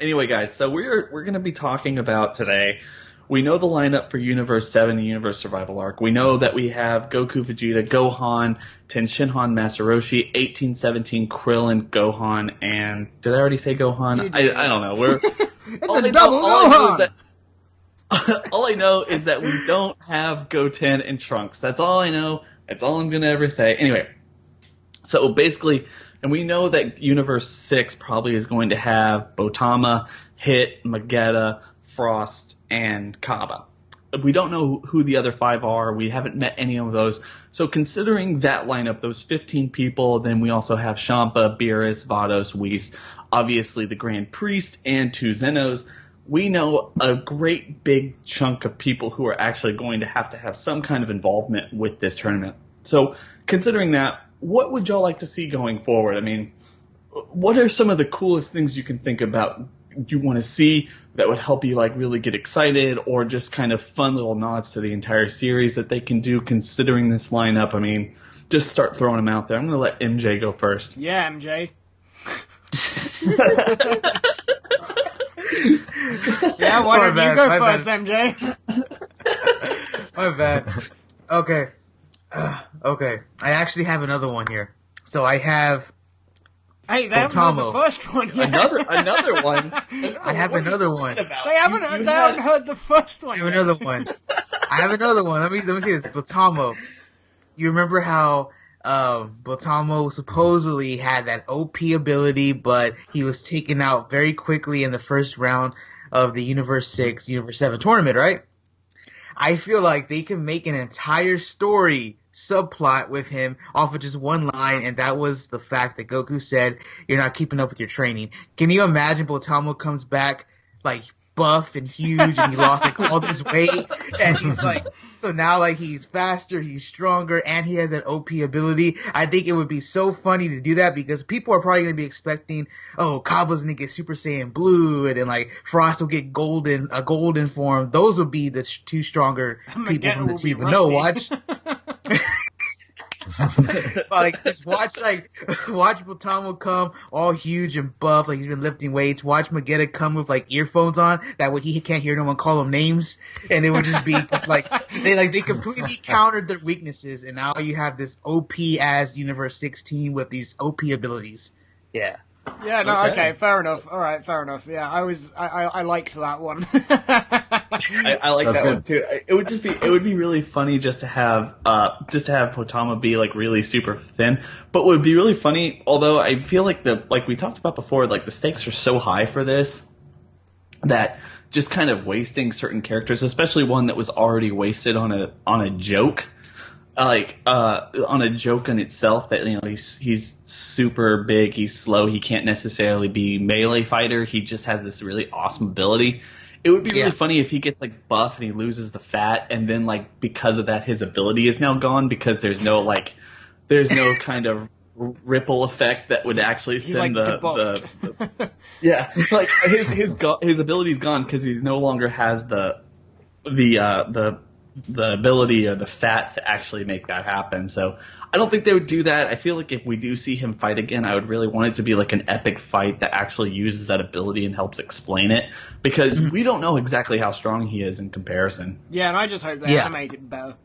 Anyway, guys, so we're going to be talking about today. We know the lineup for Universe 7 and Universe Survival Arc. We know that we have Goku, Vegeta, Gohan, Tenshinhan, Master Roshi, 1817, Krillin, Gohan, and did I already say Gohan? I don't know. We're It's a double Gohan. all I know is that we don't have Goten and Trunks. That's all I know. That's all I'm going to ever say. Anyway, so basically, and we know that Universe 6 probably is going to have Botama, Hit, Magetta, Frost, and Kaba. We don't know who the other 5 are. We haven't met any of those. So considering that lineup, those 15 people, then we also have Champa, Beerus, Vados, Whis, obviously the Grand Priest, and 2 Zenos. We know a great big chunk of people who are actually going to have some kind of involvement with this tournament. So considering that, what would y'all like to see going forward? I mean, what are some of the coolest things you can think about you want to see that would help you like really get excited, or just kind of fun little nods to the entire series that they can do considering this lineup? I mean, just start throwing them out there. I'm going to let MJ go first. Yeah, MJ. Yeah, why don't you go first, MJ? My bad. Okay. Okay. I actually have another one here. So I have... Hey, they haven't heard the first one yet. Another one? I have another one. They haven't heard the first one I have another one. I have another one. Let me see this. Botamo. You remember how Botamo supposedly had that OP ability, but he was taken out very quickly in the first round of the Universe 6, Universe 7 tournament, right? I feel like they can make an entire story subplot with him off of just one line, and that was the fact that Goku said, "You're not keeping up with your training." Can you imagine Botamo comes back like buff and huge, and he lost like all this weight, and he's like, so now like he's faster, he's stronger, and he has that OP ability. I think it would be so funny to do that, because people are probably going to be expecting, oh, Kaba's going to get Super Saiyan Blue, and then like Frost will get a golden form. Those would be the two stronger people from the team. But no, watch. Like just watch Botamo come all huge and buff, like he's been lifting weights. Watch Magetta come with like earphones on, that way he can't hear no one call him names, and it would just be like they completely countered their weaknesses, and now you have this OP as Universe 16 with these OP abilities. Yeah. Yeah, no, okay, fair enough. All right, fair enough. Yeah, I liked that one. I like that one too. It would be really funny just to have Potama be like really super thin. But what would be really funny, although I feel like like we talked about before, like the stakes are so high for this that just kind of wasting certain characters, especially one that was already wasted on a joke. On a joke in itself, that, you know, he's super big, he's slow, he can't necessarily be melee fighter, he just has this really awesome ability. It would be really funny if he gets like buff and he loses the fat, and then like because of that his ability is now gone, because there's no kind of ripple effect that would actually send like the yeah, like his ability's gone because he no longer has the ability or the fat to actually make that happen. So I don't think they would do that. I feel like if we do see him fight again, I would really want it to be like an epic fight that actually uses that ability and helps explain it, because we don't know exactly how strong he is in comparison. Yeah, and I just hope they animate it better,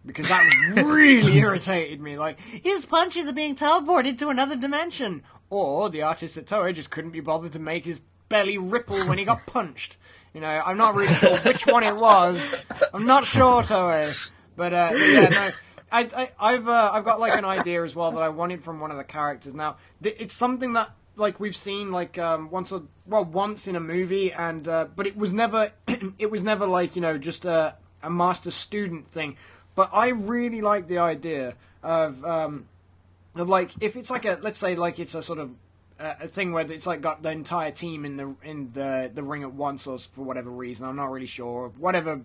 because that really irritated me. Like, his punches are being teleported to another dimension. Or the artists at Toei just couldn't be bothered to make his belly ripple when he got punched. You know, I'm not really sure which one it was. I'm not sure, Toei. But yeah, no. I've got like an idea as well that I wanted from one of the characters. Now, it's something that like we've seen like once in a movie, and but it was never like, you know, just a master student thing. But I really like the idea of like, if it's like let's say like it's a sort of a thing where it's like got the entire team in the ring at once, or for whatever reason, I'm not really sure, whatever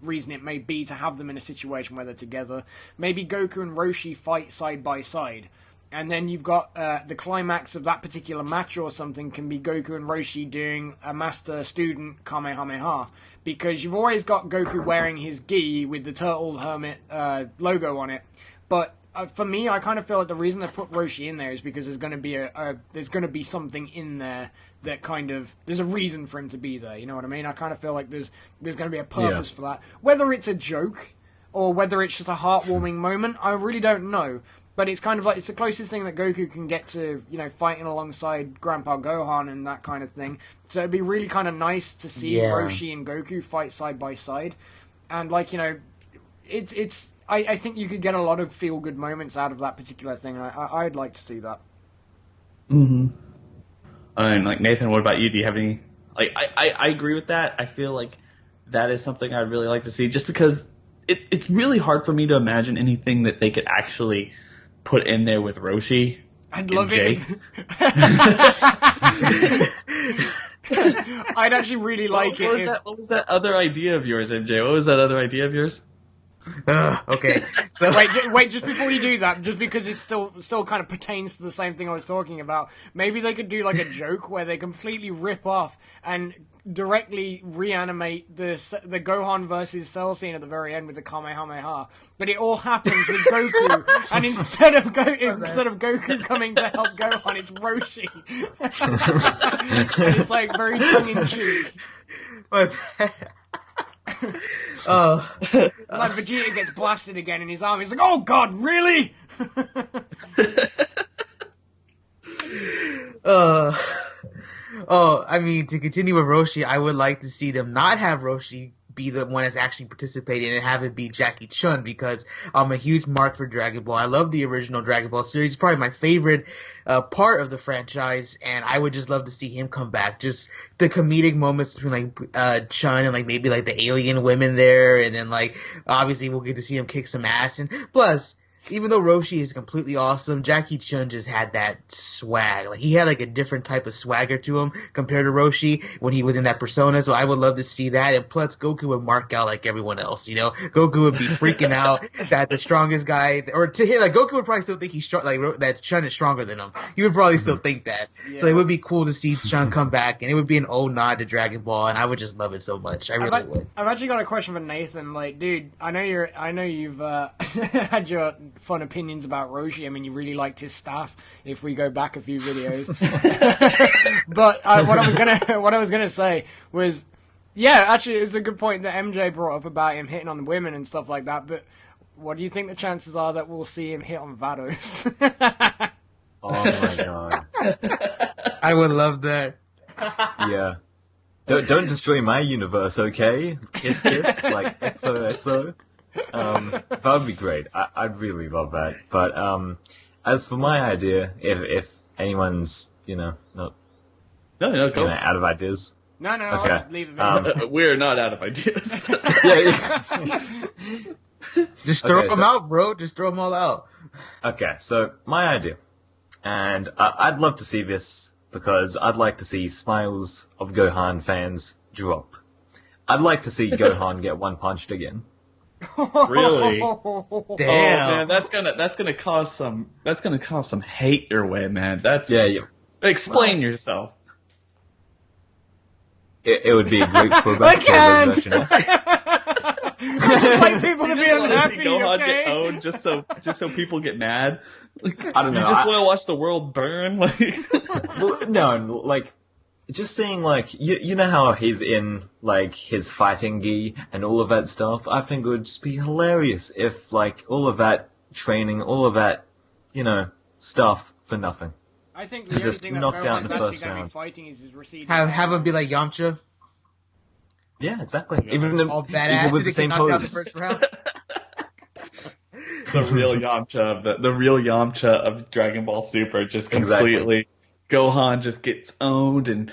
reason it may be, to have them in a situation where they're together. Maybe Goku and Roshi fight side by side, and then you've got the climax of that particular match or something can be Goku and Roshi doing a master student Kamehameha, because you've always got Goku wearing his gi with the Turtle Hermit logo on it, but for me, I kind of feel like the reason they put Roshi in there is because there's going to be there's going to be something in there that kind of there's a reason for him to be there. You know what I mean? I kind of feel like there's going to be a purpose for that. Whether it's a joke or whether it's just a heartwarming moment, I really don't know. But it's kind of like it's the closest thing that Goku can get to, fighting alongside Grandpa Gohan and that kind of thing. So it'd be really kind of nice to see Roshi and Goku fight side by side, and it's. I think you could get a lot of feel good moments out of that particular thing. I'd like to see that. Mm-hmm. And like Nathan, what about you? Do you have any? Like, I agree with that. I feel like that is something I'd really like to see, just because it's really hard for me to imagine anything that they could actually put in there with Roshi. I'd love Jay. it. I'd actually really like it. What was that other idea of yours, MJ? What was that other idea of yours? Okay. So... Wait, just before you do that, just because it still kind of pertains to the same thing I was talking about, maybe they could do like a joke where they completely rip off and directly reanimate the Gohan versus Cell scene at the very end with the Kamehameha, but it all happens with Goku, and instead of Goku coming to help Gohan, it's Roshi. And it's like very tongue in cheek. Like Vegeta gets blasted again in his arm. He's like, "Oh God, really?" I mean, to continue with Roshi, I would like to see them not have Roshi be the one that's actually participating and have it be Jackie Chun, because I'm a huge mark for Dragon Ball. I love the original Dragon Ball series. It's probably my favorite part of the franchise, and I would just love to see him come back. Just the comedic moments between like Chun and like maybe like the alien women there, and then like obviously we'll get to see him kick some ass. And plus, even though Roshi is completely awesome, Jackie Chun just had that swag. Like, he had like a different type of swagger to him compared to Roshi when he was in that persona. So I would love to see that. And plus, Goku would mark out like everyone else. Goku would be freaking out that the strongest guy, or to him, like Goku would probably still think he's strong, like that Chun is stronger than him. He would probably still think that. Yeah. So it would be cool to see Chun come back, and it would be an old nod to Dragon Ball, and I would just love it so much. I really would. I've actually got a question for Nathan. Like, dude, I know you've had your fun opinions about Roshi. I mean, you really liked his staff if we go back a few videos. But what I was gonna say was, yeah, actually it's a good point that MJ brought up about him hitting on the women and stuff like that, but what do you think the chances are that we'll see him hit on Vados? Oh my god. I would love that. Yeah. Don't destroy my universe, okay? Kiss kiss, like XOXO. That would be great. I'd really love that. But as for my idea, if anyone's not go. out of ideas. No, okay. I'll just leave it. We're not out of ideas. Yeah. Just throw them out, bro. Just throw them all out. Okay, so my idea, and I'd love to see this because I'd like to see smiles of Gohan fans drop. I'd like to see Gohan get one punched again. Really? Damn. Oh man, that's gonna cause some hate your way, man. Yeah. Explain yourself. It would be a great throwback. I can't. I just like people to be unhappy. Gohan Okay? get owned just so people get mad. I don't know. You just want to watch the world burn, Well, no, like, just seeing, like, you know how he's in, like, his fighting gi and all of that stuff? I think it would just be hilarious if, like, all of that training, all of that, stuff for nothing. I think the only just thing that knocked out Gohan's in the actually first going to be round. fighting is his receding. Have him be like Yamcha, Yeah, exactly. Even all badass, with the and same knocked out the pose. first round. the real Yamcha of Dragon Ball Super, just completely. Gohan just gets owned, and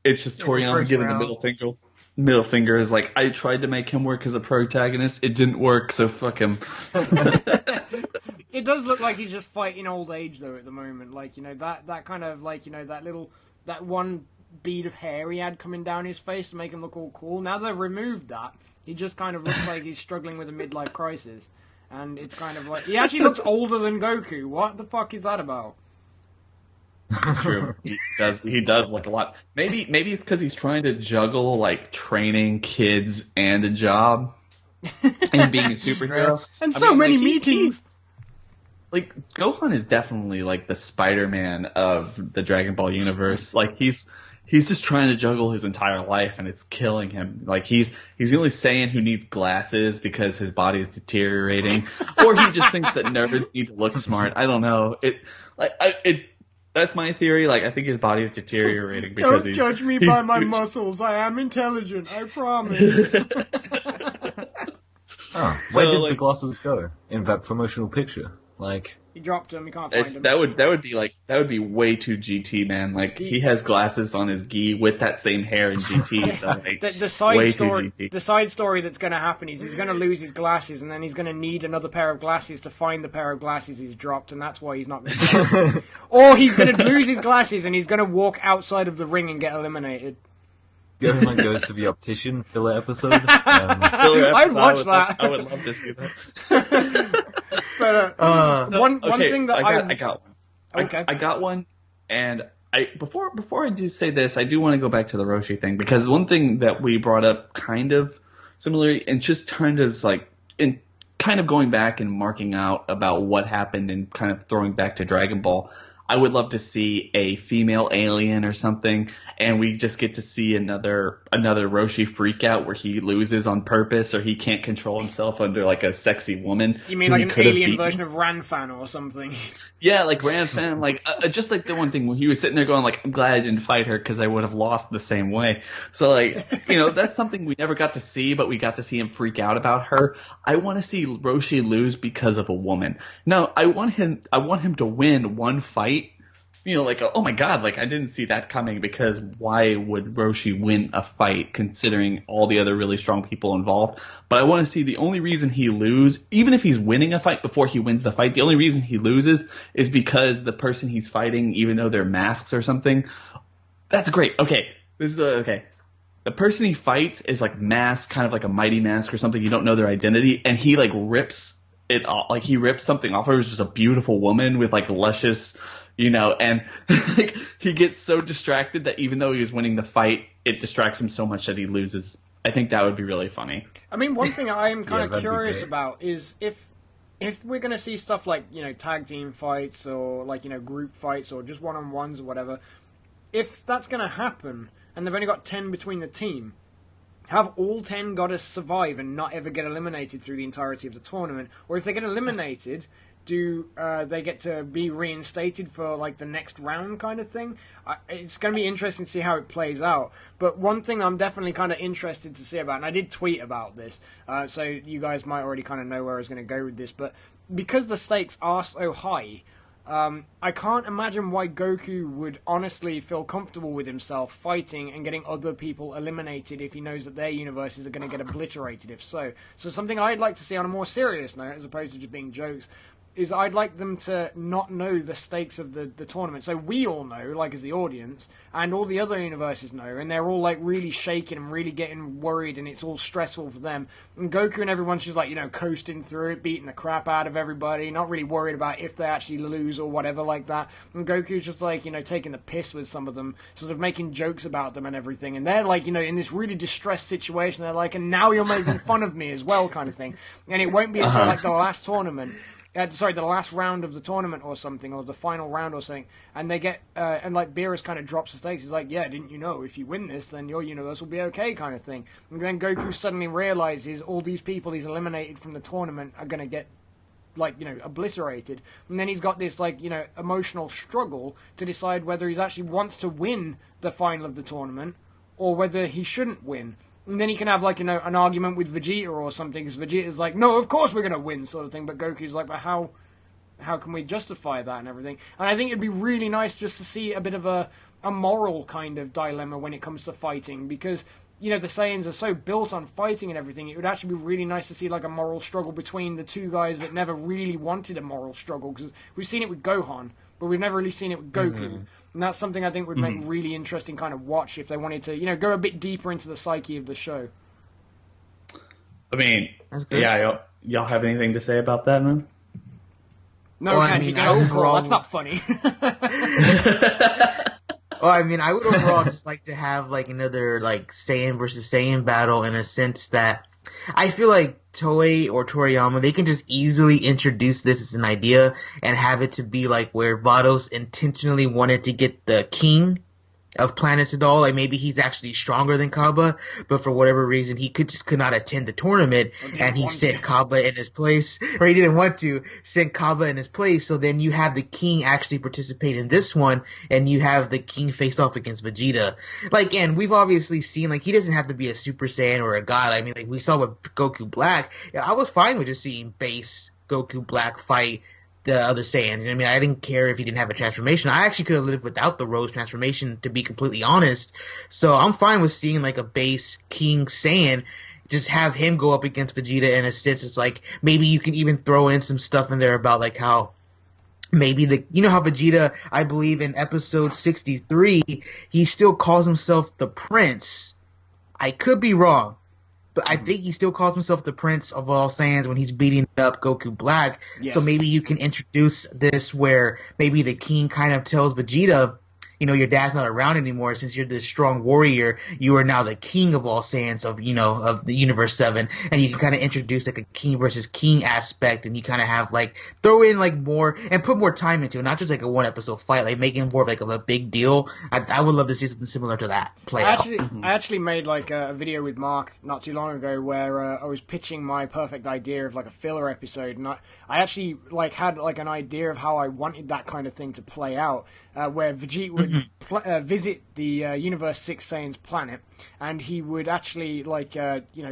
it's just Toriyama giving the middle finger is like, I tried to make him work as a protagonist, it didn't work, so fuck him. It does look like he's just fighting old age though at the moment. Like, that kind of like, that one bead of hair he had coming down his face to make him look all cool. Now they've removed that, he just kind of looks like he's struggling with a midlife crisis. And it's kind of like, he actually looks older than Goku. What the fuck is that about? True. He does look a lot. Maybe it's because he's trying to juggle like training kids and a job and being a superhero. And many meetings. Gohan is definitely like the Spider-Man of the Dragon Ball universe. Like he's he's just trying to juggle his entire life, and it's killing him. Like he's the only Saiyan who needs glasses because his body is deteriorating, or he just thinks that nerds need to look smart. I don't know. That's my theory. Like I think his body's deteriorating because Don't judge me by my muscles. I am intelligent. I promise. Where did the glasses go in that promotional picture? Like he dropped them. You can't find them. That would be way too GT, man. Like he has glasses on his gi with that same hair in GT. So like, the side story that's going to happen is he's going to lose his glasses, and then he's going to need another pair of glasses to find the pair of glasses he's dropped, and that's why he's not going to. Or he's going to lose his glasses, and he's going to walk outside of the ring and get eliminated. Everyone goes to the optician filler episode. I'd watch that. I would love to see that. But one thing that I got one. Okay. I got one, and before I do say this, I do want to go back to the Roshi thing, because one thing that we brought up kind of similarly, and just kind of going back and marking out about what happened and kind of throwing back to Dragon Ball. I would love to see a female alien or something, and we just get to see another Roshi freak out where he loses on purpose, or he can't control himself under like a sexy woman. You mean like an alien version of Ranfan or something? Yeah, like Ranfan, like just like the one thing when he was sitting there going like, I'm glad I didn't fight her because I would have lost the same way. So like, that's something we never got to see, but we got to see him freak out about her. I want to see Roshi lose because of a woman. No, I want him to win one fight. Oh my god, like I didn't see that coming, because why would Roshi win a fight considering all the other really strong people involved? But I want to see the only reason he loses, even if he's winning a fight before he wins the fight, the only reason he loses is because the person he's fighting, even though they're masks or something, that's great. Okay, okay. The person he fights is like masked, kind of like a Mighty Mask or something, you don't know their identity, and he like rips it off, like he rips something off. It was just a beautiful woman with like luscious, and like, he gets so distracted that even though he was winning the fight, it distracts him so much that he loses. I think that would be really funny. I mean, one thing I'm kind of curious about is if we're going to see stuff like, tag team fights or like, group fights or just one-on-ones or whatever, if that's going to happen and they've only got 10 between the team, have all 10 got to survive and not ever get eliminated through the entirety of the tournament? Or if they get eliminated, do they get to be reinstated for like the next round kind of thing? It's going to be interesting to see how it plays out. But one thing I'm definitely kind of interested to see about, and I did tweet about this, so you guys might already kind of know where I was going to go with this, but because the stakes are so high, I can't imagine why Goku would honestly feel comfortable with himself fighting and getting other people eliminated if he knows that their universes are going to get obliterated if so. So something I'd like to see on a more serious note, as opposed to just being jokes, is I'd like them to not know the stakes of the tournament. So we all know, like as the audience, and all the other universes know, and they're all like really shaking and really getting worried, and it's all stressful for them. And Goku and everyone's just like, coasting through it, beating the crap out of everybody, not really worried about if they actually lose or whatever like that. And Goku's just like, taking the piss with some of them, sort of making jokes about them and everything. And they're like, in this really distressed situation, they're like, and now you're making fun of me as well, kind of thing. And it won't be until like the last tournament, the last round of the tournament or something, or the final round or something, and they get, and like Beerus kind of drops the stakes. He's like, yeah, didn't you know, if you win this, then your universe will be okay, kind of thing. And then Goku suddenly realizes all these people he's eliminated from the tournament are going to get, like, obliterated. And then he's got this, like, emotional struggle to decide whether he actually wants to win the final of the tournament, or whether he shouldn't win. And then he can have, like, an argument with Vegeta or something, because Vegeta's like, no, of course we're going to win, sort of thing. But Goku's like, but how can we justify that and everything? And I think it'd be really nice just to see a bit of a moral kind of dilemma when it comes to fighting, because, the Saiyans are so built on fighting and everything, it would actually be really nice to see, like, a moral struggle between the two guys that never really wanted a moral struggle, because we've seen it with Gohan, but we've never really seen it with Goku. Mm-hmm. And that's something I think would make really interesting kind of watch if they wanted to, go a bit deeper into the psyche of the show. I mean, yeah, y'all have anything to say about that, man? No, Kanji, get off the call. That's not funny. Well, I mean, I would overall just like to have, like, another, like, Saiyan versus Saiyan battle, in a sense that I feel like Toei or Toriyama, they can just easily introduce this as an idea and have it to be like where Vados intentionally wanted to get the king of planets at all. Like maybe he's actually stronger than Kaba, but for whatever reason he could not attend the tournament, and he sent Kaba in his place, or he didn't want to send Kaba in his place. So then you have the king actually participate in this one, and you have the king face off against Vegeta. Like, and we've obviously seen like he doesn't have to be a Super Saiyan or a god. I mean, like we saw with Goku Black. I was fine with just seeing base Goku Black fight the other Saiyans. I mean, I didn't care if he didn't have a transformation. I actually could have lived without the Rose transformation, to be completely honest. So I'm fine with seeing like a base King Saiyan. Just have him go up against Vegeta in a sense. It's like maybe you can even throw in some stuff in there about like how maybe how Vegeta, I believe in episode 63, he still calls himself the Prince. I could be wrong, but I think he still calls himself the Prince of all Saiyans when he's beating up Goku Black. Yes. So maybe you can introduce this where maybe the king kind of tells Vegeta, your dad's not around anymore. Since you're this strong warrior, you are now the king of all Saiyans of the Universe 7. And you can kind of introduce like a king versus king aspect, and you kind of have like throw in like more and put more time into it, not just like a one episode fight, like making more of like of a big deal. I would love to see something similar to that play out. I actually made like a video with Mark not too long ago where I was pitching my perfect idea of like a filler episode, and I actually like had like an idea of how I wanted that kind of thing to play out. Where Vegeta would visit the Universe 6 Saiyans planet, and he would actually like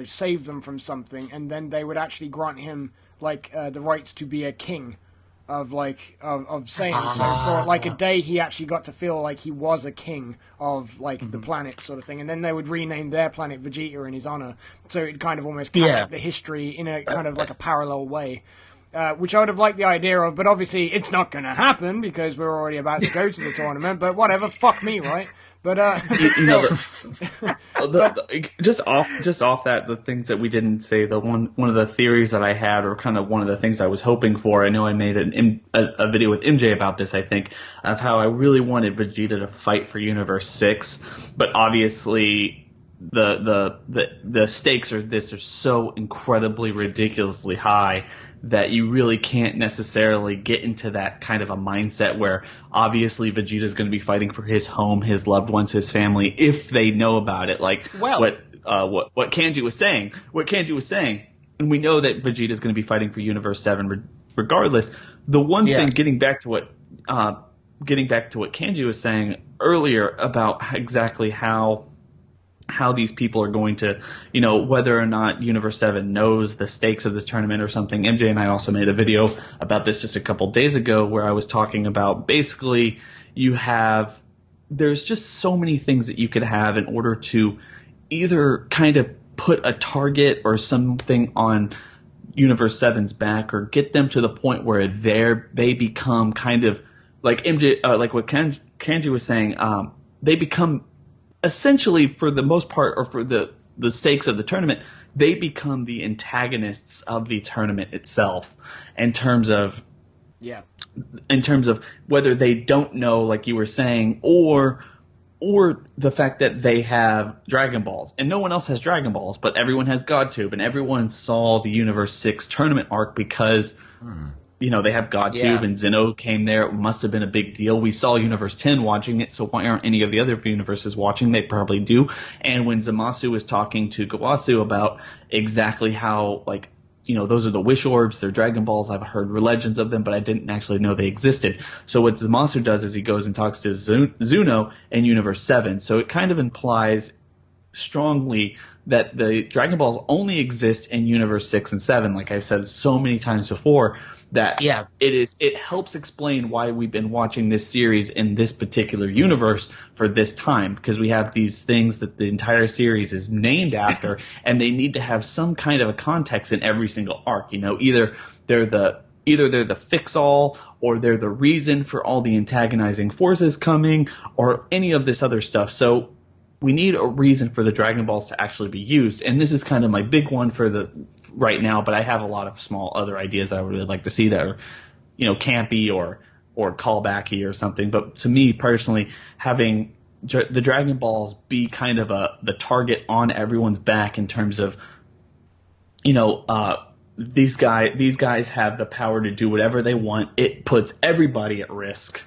save them from something, and then they would actually grant him like the rights to be a king of Saiyans. So for like a day, he actually got to feel like he was a king of like the planet sort of thing, and then they would rename their planet Vegeta in his honor. So it kind of almost captured the history in a kind of like a parallel way. Which I would have liked the idea of, but obviously it's not going to happen because we're already about to go to the tournament. But whatever, fuck me, right? But just off that, the things that we didn't say, one of the theories that I had, or kind of one of the things I was hoping for. I know I made a video with MJ about this, I think, of how I really wanted Vegeta to fight for Universe 6, but obviously the stakes are so incredibly ridiculously high that you really can't necessarily get into that kind of a mindset where obviously Vegeta's going to be fighting for his home, his loved ones, his family, if they know about it. Like what Kanji was saying. What Kanji was saying, and we know that Vegeta's going to be fighting for Universe 7 regardless. The one thing, getting back to what Kanji was saying earlier about exactly how these people are going to, whether or not Universe 7 knows the stakes of this tournament or something. MJ and I also made a video about this just a couple days ago where I was talking about basically there's just so many things that you could have in order to either kind of put a target or something on Universe 7's back, or get them to the point where they become kind of like MJ, like what Kanji was saying, they become essentially, for the most part, or for the stakes of the tournament, they become the antagonists of the tournament itself in terms of whether they don't know, like you were saying, or the fact that they have Dragon Balls. And no one else has Dragon Balls, but everyone has GodTube, and everyone saw the Universe 6 tournament arc because they have GodTube, and Zeno came there. It must have been a big deal. We saw Universe 10 watching it, so why aren't any of the other universes watching? They probably do. And when Zamasu was talking to Gawasu about exactly how, those are the wish orbs, they're Dragon Balls. I've heard legends of them, but I didn't actually know they existed. So what Zamasu does is he goes and talks to Zuno in Universe 7. So it kind of implies strongly that the Dragon Balls only exist in Universe 6 and 7, like I've said so many times before, that it helps explain why we've been watching this series in this particular universe for this time, because we have these things that the entire series is named after, and they need to have some kind of a context in every single arc. Either they're the fix-all, or they're the reason for all the antagonizing forces coming, or any of this other stuff. So we need a reason for the Dragon Balls to actually be used, and this is kind of my big one for the right now, but I have a lot of small other ideas that I would really like to see that are, campy or callbacky or something. But to me personally, having the Dragon Balls be kind of the target on everyone's back in terms of, these guys have the power to do whatever they want. It puts everybody at risk.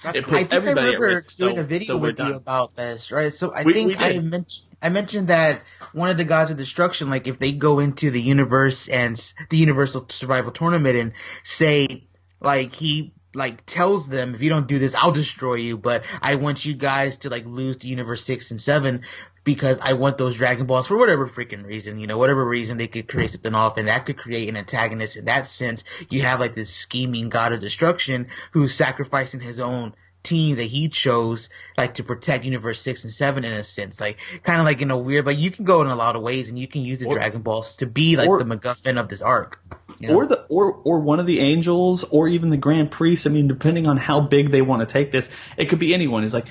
That's It cool. I puts think I everybody at remember risk. doing a So video we're with you done. about this, right? So I We think did. I mentioned that one of the gods of destruction, like if they go into the universe and the Universal Survival Tournament and say, like he like tells them, if you don't do this, I'll destroy you. But I want you guys to like lose to Universe 6 and 7 because I want those Dragon Balls for whatever freaking reason, whatever reason they could create something off, and that could create an antagonist. In that sense, you have like this scheming god of destruction who's sacrificing his own team that he chose, like to protect Universe 6 and 7 in a sense, like kind of like in a weird, like you can go in a lot of ways, and you can use the Or- Dragon Balls to be like or- the MacGuffin of this arc. Or one of the angels, or even the Grand Priest. I mean, depending on how big they want to take this, it could be anyone. It's like,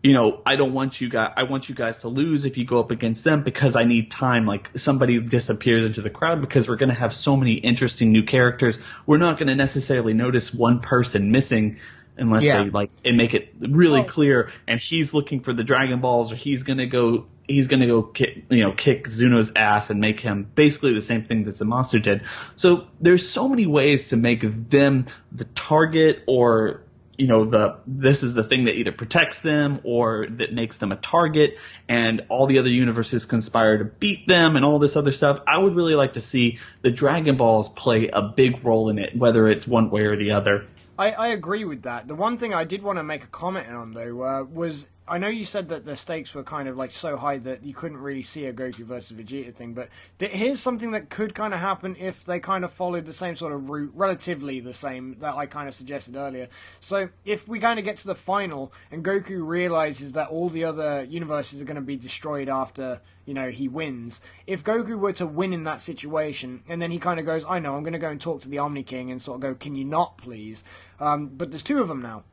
I don't want you guys. I want you guys to lose if you go up against them because I need time. Like somebody disappears into the crowd because we're going to have so many interesting new characters. We're not going to necessarily notice one person missing unless Yeah. they and make it really Oh. clear. And he's looking for the Dragon Balls, or he's going to go kick Zuno's ass and make him basically the same thing that Zamasu did. So there's so many ways to make them the target, or this is the thing that either protects them or that makes them a target, and all the other universes conspire to beat them and all this other stuff. I would really like to see the Dragon Balls play a big role in it, whether it's one way or the other. I agree with that. The one thing I did want to make a comment on, though, was I know you said that the stakes were kind of like so high that you couldn't really see a Goku versus Vegeta thing, but here's something that could kind of happen if they kind of followed the same sort of route, relatively the same, that I kind of suggested earlier. So if we kind of get to the final and Goku realizes that all the other universes are going to be destroyed after, he wins, if Goku were to win in that situation, and then he kind of goes, I know, I'm going to go and talk to the Omni King and sort of go, can you not please? But there's two of them now.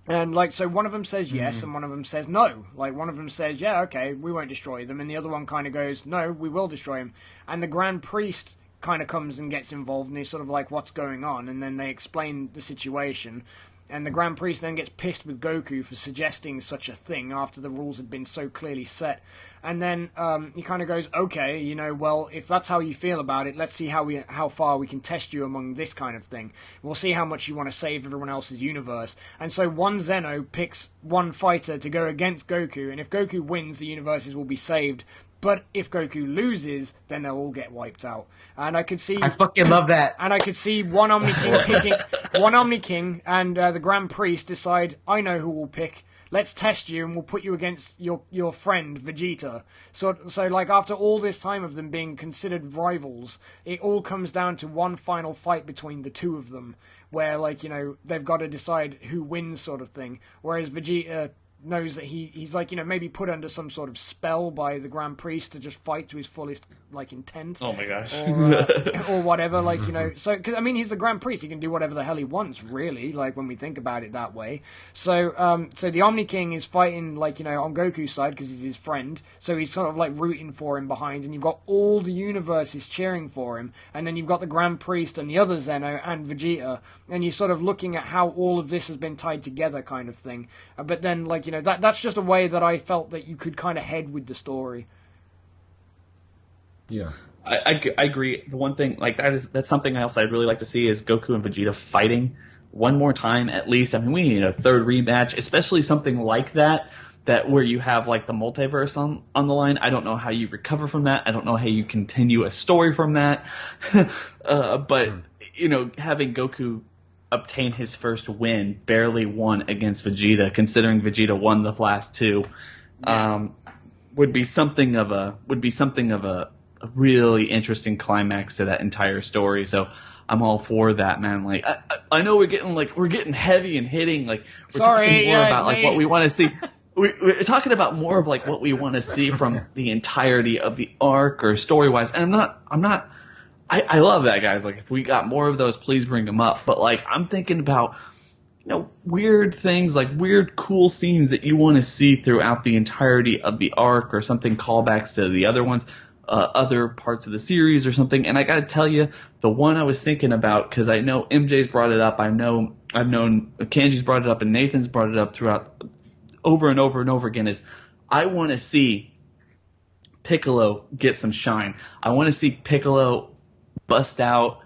And, so one of them says yes, and one of them says no. Like, one of them says, yeah, okay, we won't destroy them, and the other one kind of goes, no, we will destroy them. And the Grand Priest kind of comes and gets involved, and he's sort of like, what's going on? And then they explain the situation. And the Grand Priest then gets pissed with Goku for suggesting such a thing after the rules had been so clearly set. And then he kind of goes, okay, well, if that's how you feel about it, let's see how far we can test you among this kind of thing. We'll see how much you want to save everyone else's universe. And so one Zeno picks one fighter to go against Goku, and if Goku wins, the universes will be saved. But if Goku loses, then they'll all get wiped out. And I could see... I fucking love that. And I could see one Omni King picking... One Omni King and the Grand Priest decide, I know who we'll pick. Let's test you and we'll put you against your friend, Vegeta. So after all this time of them being considered rivals, it all comes down to one final fight between the two of them. Where, they've got to decide who wins sort of thing. Whereas Vegeta knows that he's maybe put under some sort of spell by the Grand Priest to just fight to his fullest intent. Oh my gosh. Or whatever, so because he's the Grand Priest, he can do whatever the hell he wants, really, when we think about it that way. So the Omni King is fighting on Goku's side because he's his friend, so he's sort of rooting for him behind, and you've got all the universes cheering for him, and then you've got the Grand Priest and the other Zeno and Vegeta, and you're sort of looking at how all of this has been tied together, kind of thing. But then that's just a way that I felt that you could kind of head with the story. Yeah. I agree. The one thing that's something else I'd really like to see is Goku and Vegeta fighting one more time at least. We need a third rematch, especially something like that where you have the multiverse on the line. I don't know how you recover from that. I don't know how you continue a story from that. But having Goku obtain his first win, barely won against Vegeta, considering Vegeta won the last two, would be something of a really interesting climax to that entire story. So I'm all for that, man. I know we're getting heavy and hitting. We're talking more about what we want to see. We're talking about more of what we want to see from the entirety of the arc or story wise. And I'm not. I love that, guys. If we got more of those, please bring them up. But I'm thinking about weird things, weird cool scenes that you want to see throughout the entirety of the arc, or something callbacks to the other ones. Other parts of the series or something. And I gotta tell you, the one I was thinking about, because I know MJ's brought it up, I've known Kanji's brought it up, and Nathan's brought it up throughout over and over and over again, is I want to see Piccolo get some shine. I want to see Piccolo bust out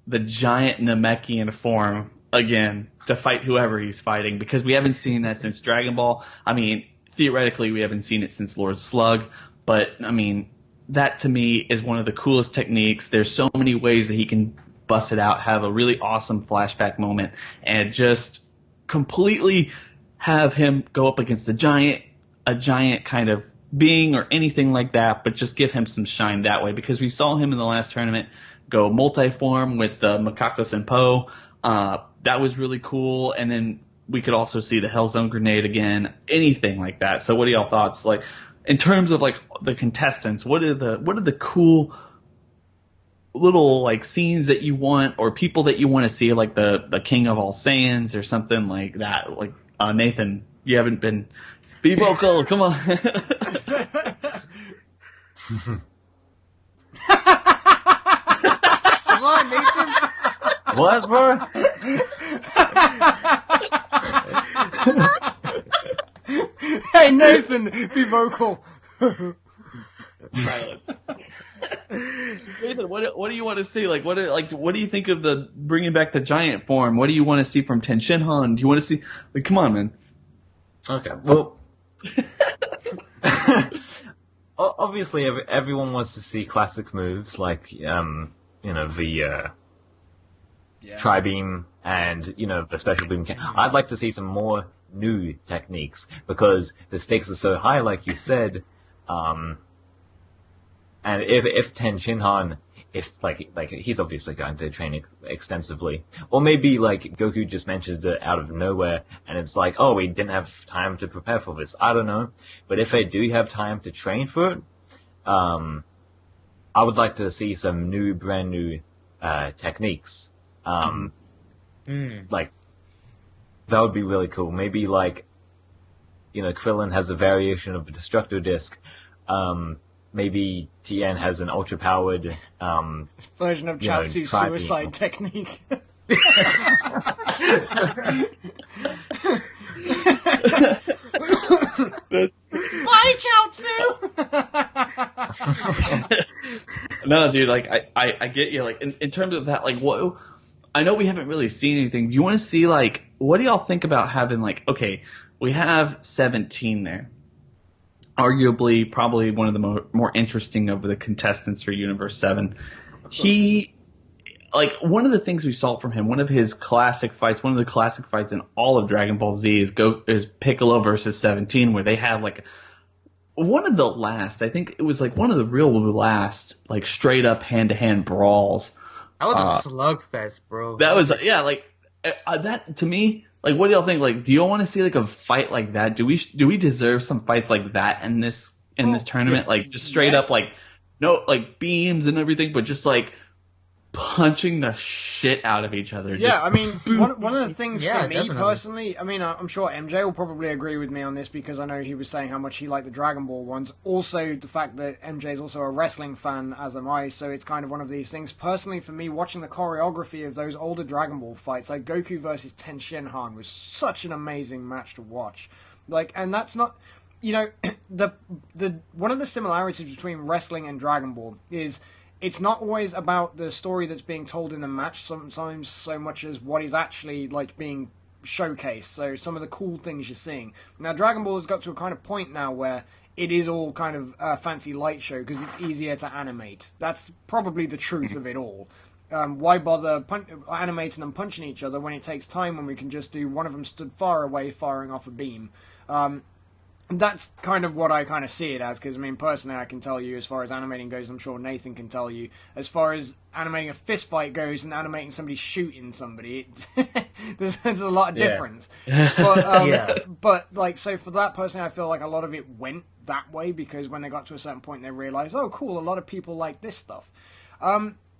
the giant Namekian form again. to fight whoever he's fighting, because we haven't seen that since Dragon Ball. I mean, theoretically, we haven't seen it since Lord Slug, but I mean, that to me is one of the coolest techniques. There's so many ways that he can bust it out, have a really awesome flashback moment, and just completely have him go up against a giant kind of being or anything like that, but just give him some shine that way, because we saw him in the last tournament go multi-form with the Macaco Senpo. That was really cool, and then we could also see the Hellzone Grenade again, anything like that. So what are y'all thoughts? Like, in terms of like the contestants, what are the cool little like scenes that you want, or people that you want to see, like the King of All Saiyans or something like that? Like Nathan, you haven't been. Be vocal, come on. Come on, Nathan. What, bro? Hey, Nathan, be vocal. Silence. Nathan, what do you want to see? Like, what do you think of the bringing back the giant form? What do you want to see from Ten Shinhan? Do you want to see? Like, come on, man. Okay, well, obviously everyone wants to see classic moves like the Tri-Beam and the Special Beam. I'd like to see some more new techniques, because the stakes are so high, like you said. And if Ten Shinhan, if he's obviously going to train extensively, or maybe like Goku just mentions it out of nowhere, and it's like, oh, we didn't have time to prepare for this. I don't know, but if they do have time to train for it, I would like to see some brand new techniques. Like, that would be really cool. Maybe like, Krillin has a variation of a Destructo Disc. Maybe Tien has an ultra-powered version of Chaozu's suicide technique. Bye, Chaozu! No, dude, like, I get you. Like, in terms of that, like, what... I know we haven't really seen anything. Do you want to see, like... What do y'all think about having, like... Okay, we have 17 there. Arguably, probably one of the more interesting of the contestants for Universe 7. He, like, one of the things we saw from him, one of the classic fights in all of Dragon Ball Z is Piccolo versus 17, where they have, like, one of the last, I think it was, like, one of the real last, like, straight-up hand-to-hand brawls. That was a slugfest, bro. That was, yeah, like, that, to me... Like, what do y'all think? Like, do y'all want to see like a fight like that? Do we deserve some fights like that in this tournament? Like, just straight up, like, no, like beams and everything, but just like punching the shit out of each other. Yeah, I mean, one of the things for me definitely. personally, I mean, I'm sure MJ will probably agree with me on this, because I know he was saying how much he liked the Dragon Ball ones. Also, the fact that MJ is also a wrestling fan, as am I, so it's kind of one of these things. Personally, for me, watching the choreography of those older Dragon Ball fights, like Goku versus Ten Shinhan, was such an amazing match to watch. Like, and that's not... the one of the similarities between wrestling and Dragon Ball is... It's not always about the story that's being told in the match, sometimes so much as what is actually like being showcased. So some of the cool things you're seeing. Now, Dragon Ball has got to a kind of point now where it is all kind of a fancy light show because it's easier to animate. That's probably the truth of it all. Why bother animating and punching each other when it takes time, when we can just do one of them stood far away firing off a beam? That's kind of what I kind of see it as, because, I mean, personally, I can tell you, as far as animating goes, I'm sure Nathan can tell you, as far as animating a fist fight goes and animating somebody shooting somebody, there's a lot of difference. But, like, so for that, personally, I feel like a lot of it went that way, because when they got to a certain point, they realized, oh, cool, a lot of people like this stuff.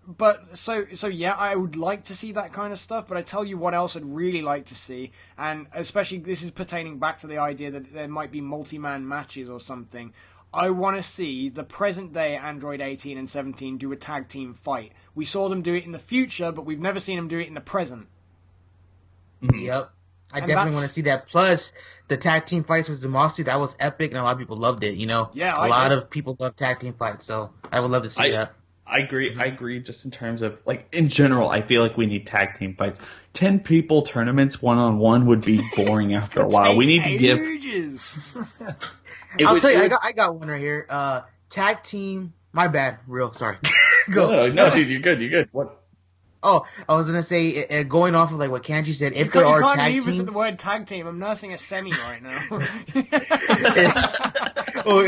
But so yeah, I would like to see that kind of stuff, but I tell you what else I'd really like to see, and especially this is pertaining back to the idea that there might be multi-man matches or something. I want to see the present-day Android 18 and 17 do a tag team fight. We saw them do it in the future, but we've never seen them do it in the present. Yep. I definitely want to see that. Plus, the tag team fights with Zamasu, that was epic, and a lot of people loved it, Yeah, a lot of people love tag team fights, so I would love to see that. I agree. I agree. Just in terms of like in general, I feel like we need tag team fights. 10 people tournaments 1-on-1 would be boring after a while. We need to give. ages. I'll tell you, I got one right here. Tag team. My bad. Real sorry. Go. No, dude, you're good. You're good. What? Oh, I was gonna say, going off of like what Kanji said, if You there are can't tag leave us at teams, the word tag team. I'm nursing a semi right now. oh,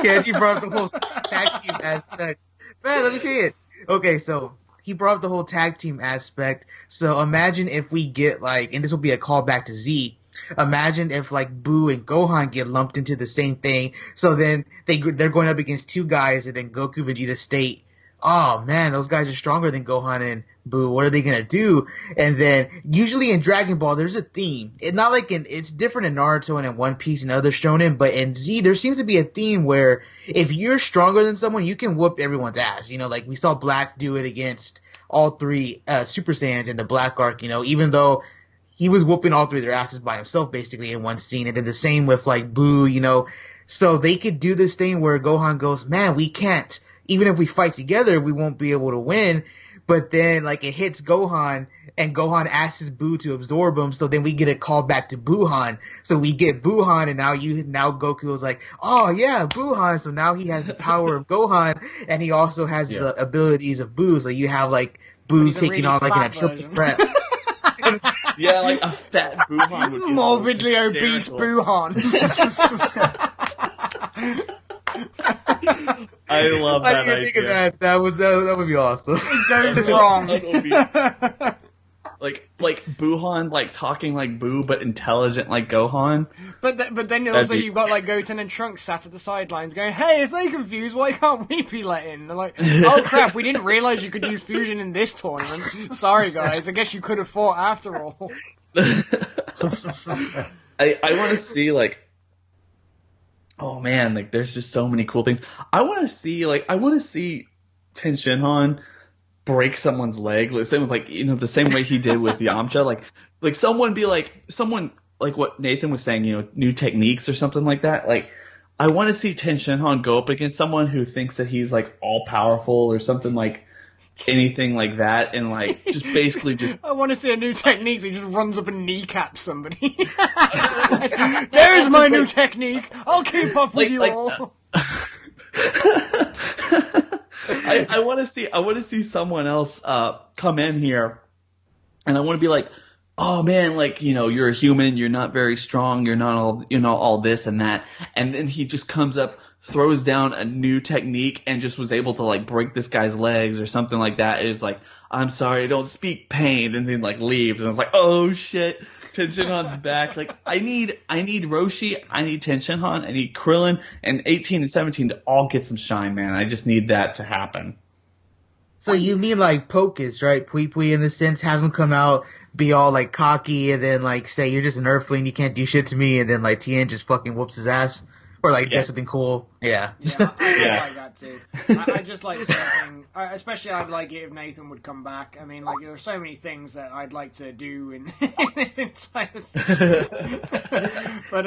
Kanji brought up the whole tag team aspect. Man, let me see it. Okay, so he brought up the whole tag team aspect. So imagine if we get like, and this will be a callback to Z. Imagine if like Boo and Gohan get lumped into the same thing. So then they're going up against two guys, and then Goku, Vegeta state, oh man, those guys are stronger than Gohan and Boo. What are they gonna do? And then usually in Dragon Ball, there's a theme. It's not like it's different in Naruto and in One Piece and other shonen, but in Z, there seems to be a theme where if you're stronger than someone, you can whoop everyone's ass. You know, like we saw Black do it against all three Super Saiyans in the Black arc. You know, even though he was whooping all three of their asses by himself basically in one scene, and then the same with like Boo. You know, so they could do this thing where Gohan goes, man, we can't. Even if we fight together, we won't be able to win. But then, like, it hits Gohan, and Gohan asks Boo to absorb him, so then we get a call back to Buhan. So we get Buhan, and now Goku is like, oh, yeah, Buhan. So now he has the power of Gohan, and he also has the abilities of Boo. So you have, like, Boo taking really on, like, in a fat triple version. threat. Yeah, like a fat Buhan would be Morbidly obese hysterical. Buhan. I love I that didn't think of idea. that. That would be awesome. Goes wrong. That would be- like Buhan, like talking like Boo, but intelligent like Gohan. But then That'd also be- you've got like Goten and Trunks sat at the sidelines going, hey, if they confused, why can't we be let in? They're like, oh crap, we didn't realise you could use fusion in this tournament. Sorry guys, I guess you could have fought after all. I want to see like, oh man, like there's just so many cool things. I want to see Ten Shinhan break someone's leg, the same with like the same way he did with Yamcha, like someone like what Nathan was saying, new techniques or something like that. Like I want to see Ten Shinhan go up against someone who thinks that he's like all powerful or something like anything like that, and like just basically just. I want to see a new technique, so he just runs up and kneecaps somebody. There's my new technique. I'll keep up with you all. I want to see someone else come in here, and I want to be like, oh man, like you're a human, you're not very strong, you're not all this and that, and then he just comes up, throws down a new technique, and just was able to like break this guy's legs or something like that. It is like, I'm sorry, I don't speak pain, and then like leaves, and it's like, oh shit, Ten Shinhan's back. Like I need Roshi, I need Ten Shinhan, I need Krillin, and 18 and 17 to all get some shine, man. I just need that to happen. So you mean like Pocus, right? Pui Pui in the sense, have him come out, be all like cocky, and then like say you're just an earthling, you can't do shit to me, and then like Tien just fucking whoops his ass, or like does something cool. Yeah. Yeah, I like that too. I just like something, especially I'd like it if Nathan would come back. I mean, like there are so many things that I'd like to do in this inside of but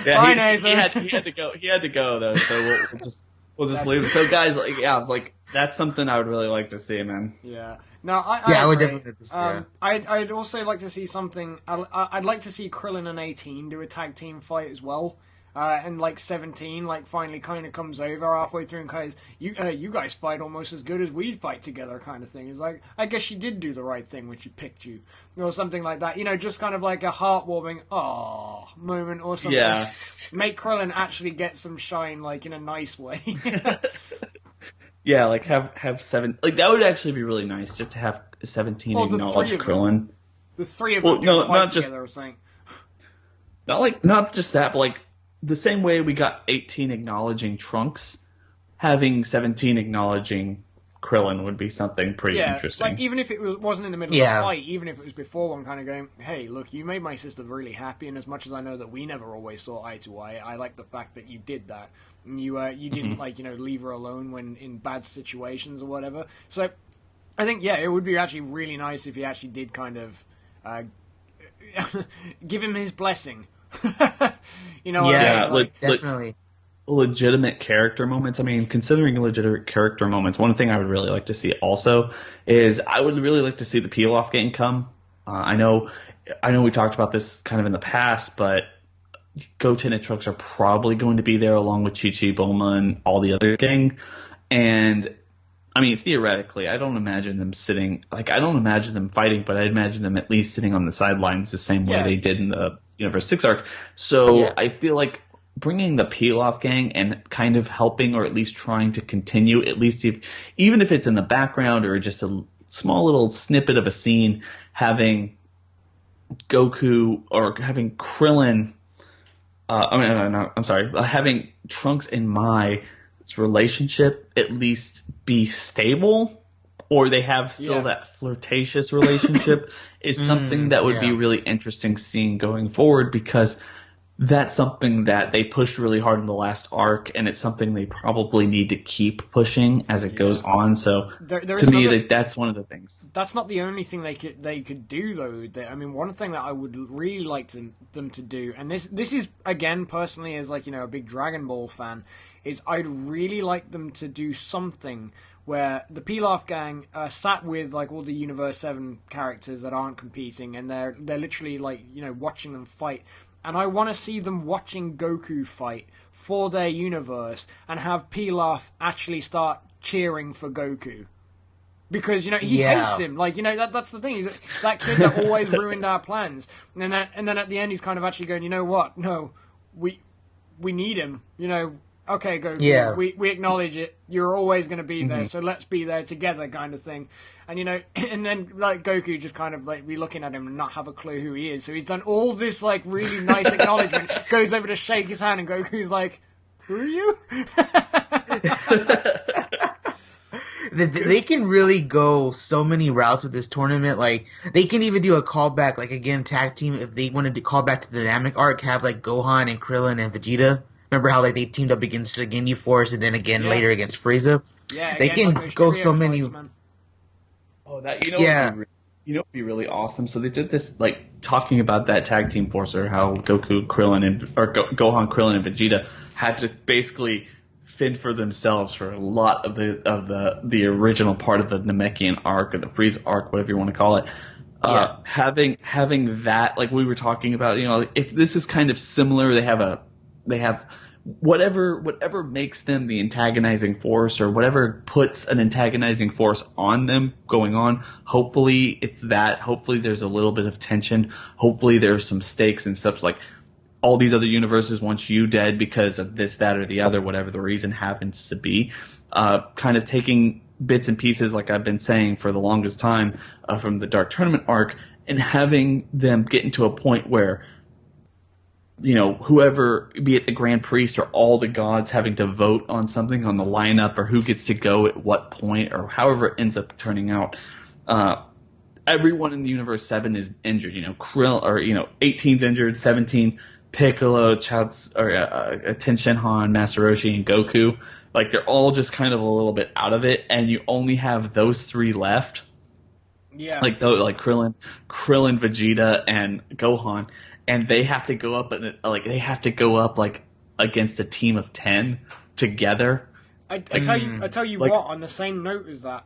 bye Nathan. He had to go though, so we'll just leave. So guys, like that's something I would really like to see, man. Yeah. No, I would agree. definitely. I'd also like to see something. I'd like to see Krillin and 18 do a tag team fight as well. And like 17, like finally kind of comes over halfway through and kind of, you guys fight almost as good as we'd fight together, kind of thing. It's like, I guess she did do the right thing when she picked you, or something like that. Just kind of like a heartwarming moment or something. Yeah. Make Krillin actually get some shine, like in a nice way. Yeah, like have seven. Like that would actually be really nice, just to have 17 acknowledge Krillin. The three of them fight together or something. Not just that, but like the same way we got 18 acknowledging Trunks, having 17 acknowledging Krillin would be something pretty interesting. Like even if it wasn't in the middle of the fight, even if it was before one, kind of going, hey, look, you made my sister really happy, and as much as I know that we never always saw eye to eye, I like the fact that you did that. And you didn't leave her alone when in bad situations or whatever. So I think it would be actually really nice if he actually did kind of give him his blessing. Yeah, what I mean? definitely. legitimate character moments. I mean, considering legitimate character moments, one thing I would really like to see also is I would really like to see the peel off gang come. I know we talked about this kind of in the past, but Goten and Trunks are probably going to be there along with Chi Chi, Bulma, and all the other gang. And I mean, theoretically, I don't imagine them sitting, like, I don't imagine them fighting, but I imagine them at least sitting on the sidelines the same way they did in the Universe 6 arc. So I feel like bringing the Peel Off gang and kind of helping or at least trying to continue, at least even if it's in the background or just a small little snippet of a scene, having Goku or having Krillin, I'm sorry, having Trunks and Mai relationship at least be stable, or they have still that flirtatious relationship is something that would be really interesting seeing going forward, because that's something that they pushed really hard in the last arc, and it's something they probably need to keep pushing as it goes on. So to me, that's one of the things. That's not the only thing they could do, though. I mean, one thing that I would really like them to do, and this is, again, personally, as like, a big Dragon Ball fan, is I'd really like them to do something where the Pilaf gang sat with like all the Universe 7 characters that aren't competing, and they're literally like, watching them fight. And I want to see them watching Goku fight for their universe and have Pilaf actually start cheering for Goku. Because, he hates him. Like, that's the thing. He's that kid that always ruined our plans. And then at the end, he's kind of actually going, you know what? No, we need him. Okay, Goku, we acknowledge it. You're always going to be there, so let's be there together, kind of thing. And and then like Goku just kind of like be looking at him and not have a clue who he is. So he's done all this like really nice acknowledgement. Goes over to shake his hand, and Goku's like, "Who are you?" They can really go so many routes with this tournament. Like, they can even do a callback, like, again, tag team, if they wanted to call back to the dynamic arc, have like Gohan and Krillin and Vegeta. Remember how like they teamed up against the Ginyu Force and then again later against Frieza? Yeah, they can like go so many. Fights, yeah. Would be really awesome. So they did this, like, talking about that tag team force, or how Gohan, Krillin, and Vegeta had to basically fend for themselves for a lot of the original part of the Namekian arc, or the Frieza arc, whatever you want to call it. Having that, like we were talking about, if this is kind of similar, they have whatever makes them the antagonizing force, or whatever puts an antagonizing force on them going on. Hopefully it's that. Hopefully there's a little bit of tension. Hopefully there's some stakes and stuff, like all these other universes want you dead because of this, that, or the other, whatever the reason happens to be. Kind of taking bits and pieces, like I've been saying for the longest time, from the Dark Tournament arc, and having them get into a point where whoever, be it the Grand Priest or all the gods, having to vote on something on the lineup, or who gets to go at what point, or however it ends up turning out. Everyone in the Universe 7 is injured. Krill, or 18's injured, 17, Piccolo, Ten Shinhan, Master Roshi, and Goku. Like, they're all just kind of a little bit out of it, and you only have those three left. Yeah. Like Krillin, Vegeta, and Gohan. And they have to go up against a team of 10 together. I tell you what. On the same note as that,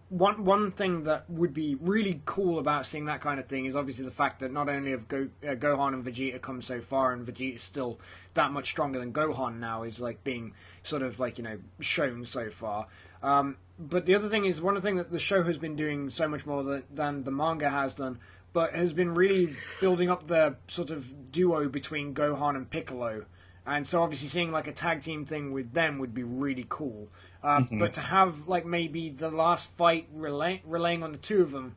one thing that would be really cool about seeing that kind of thing is obviously the fact that not only have Gohan and Vegeta come so far, and Vegeta is still that much stronger than Gohan now, is like being sort of like shown so far. But the other thing is, one of the things that the show has been doing so much more than the manga has done, but has been really building up the sort of duo between Gohan and Piccolo. And so obviously seeing like a tag team thing with them would be really cool. But to have like maybe the last fight relaying on the two of them,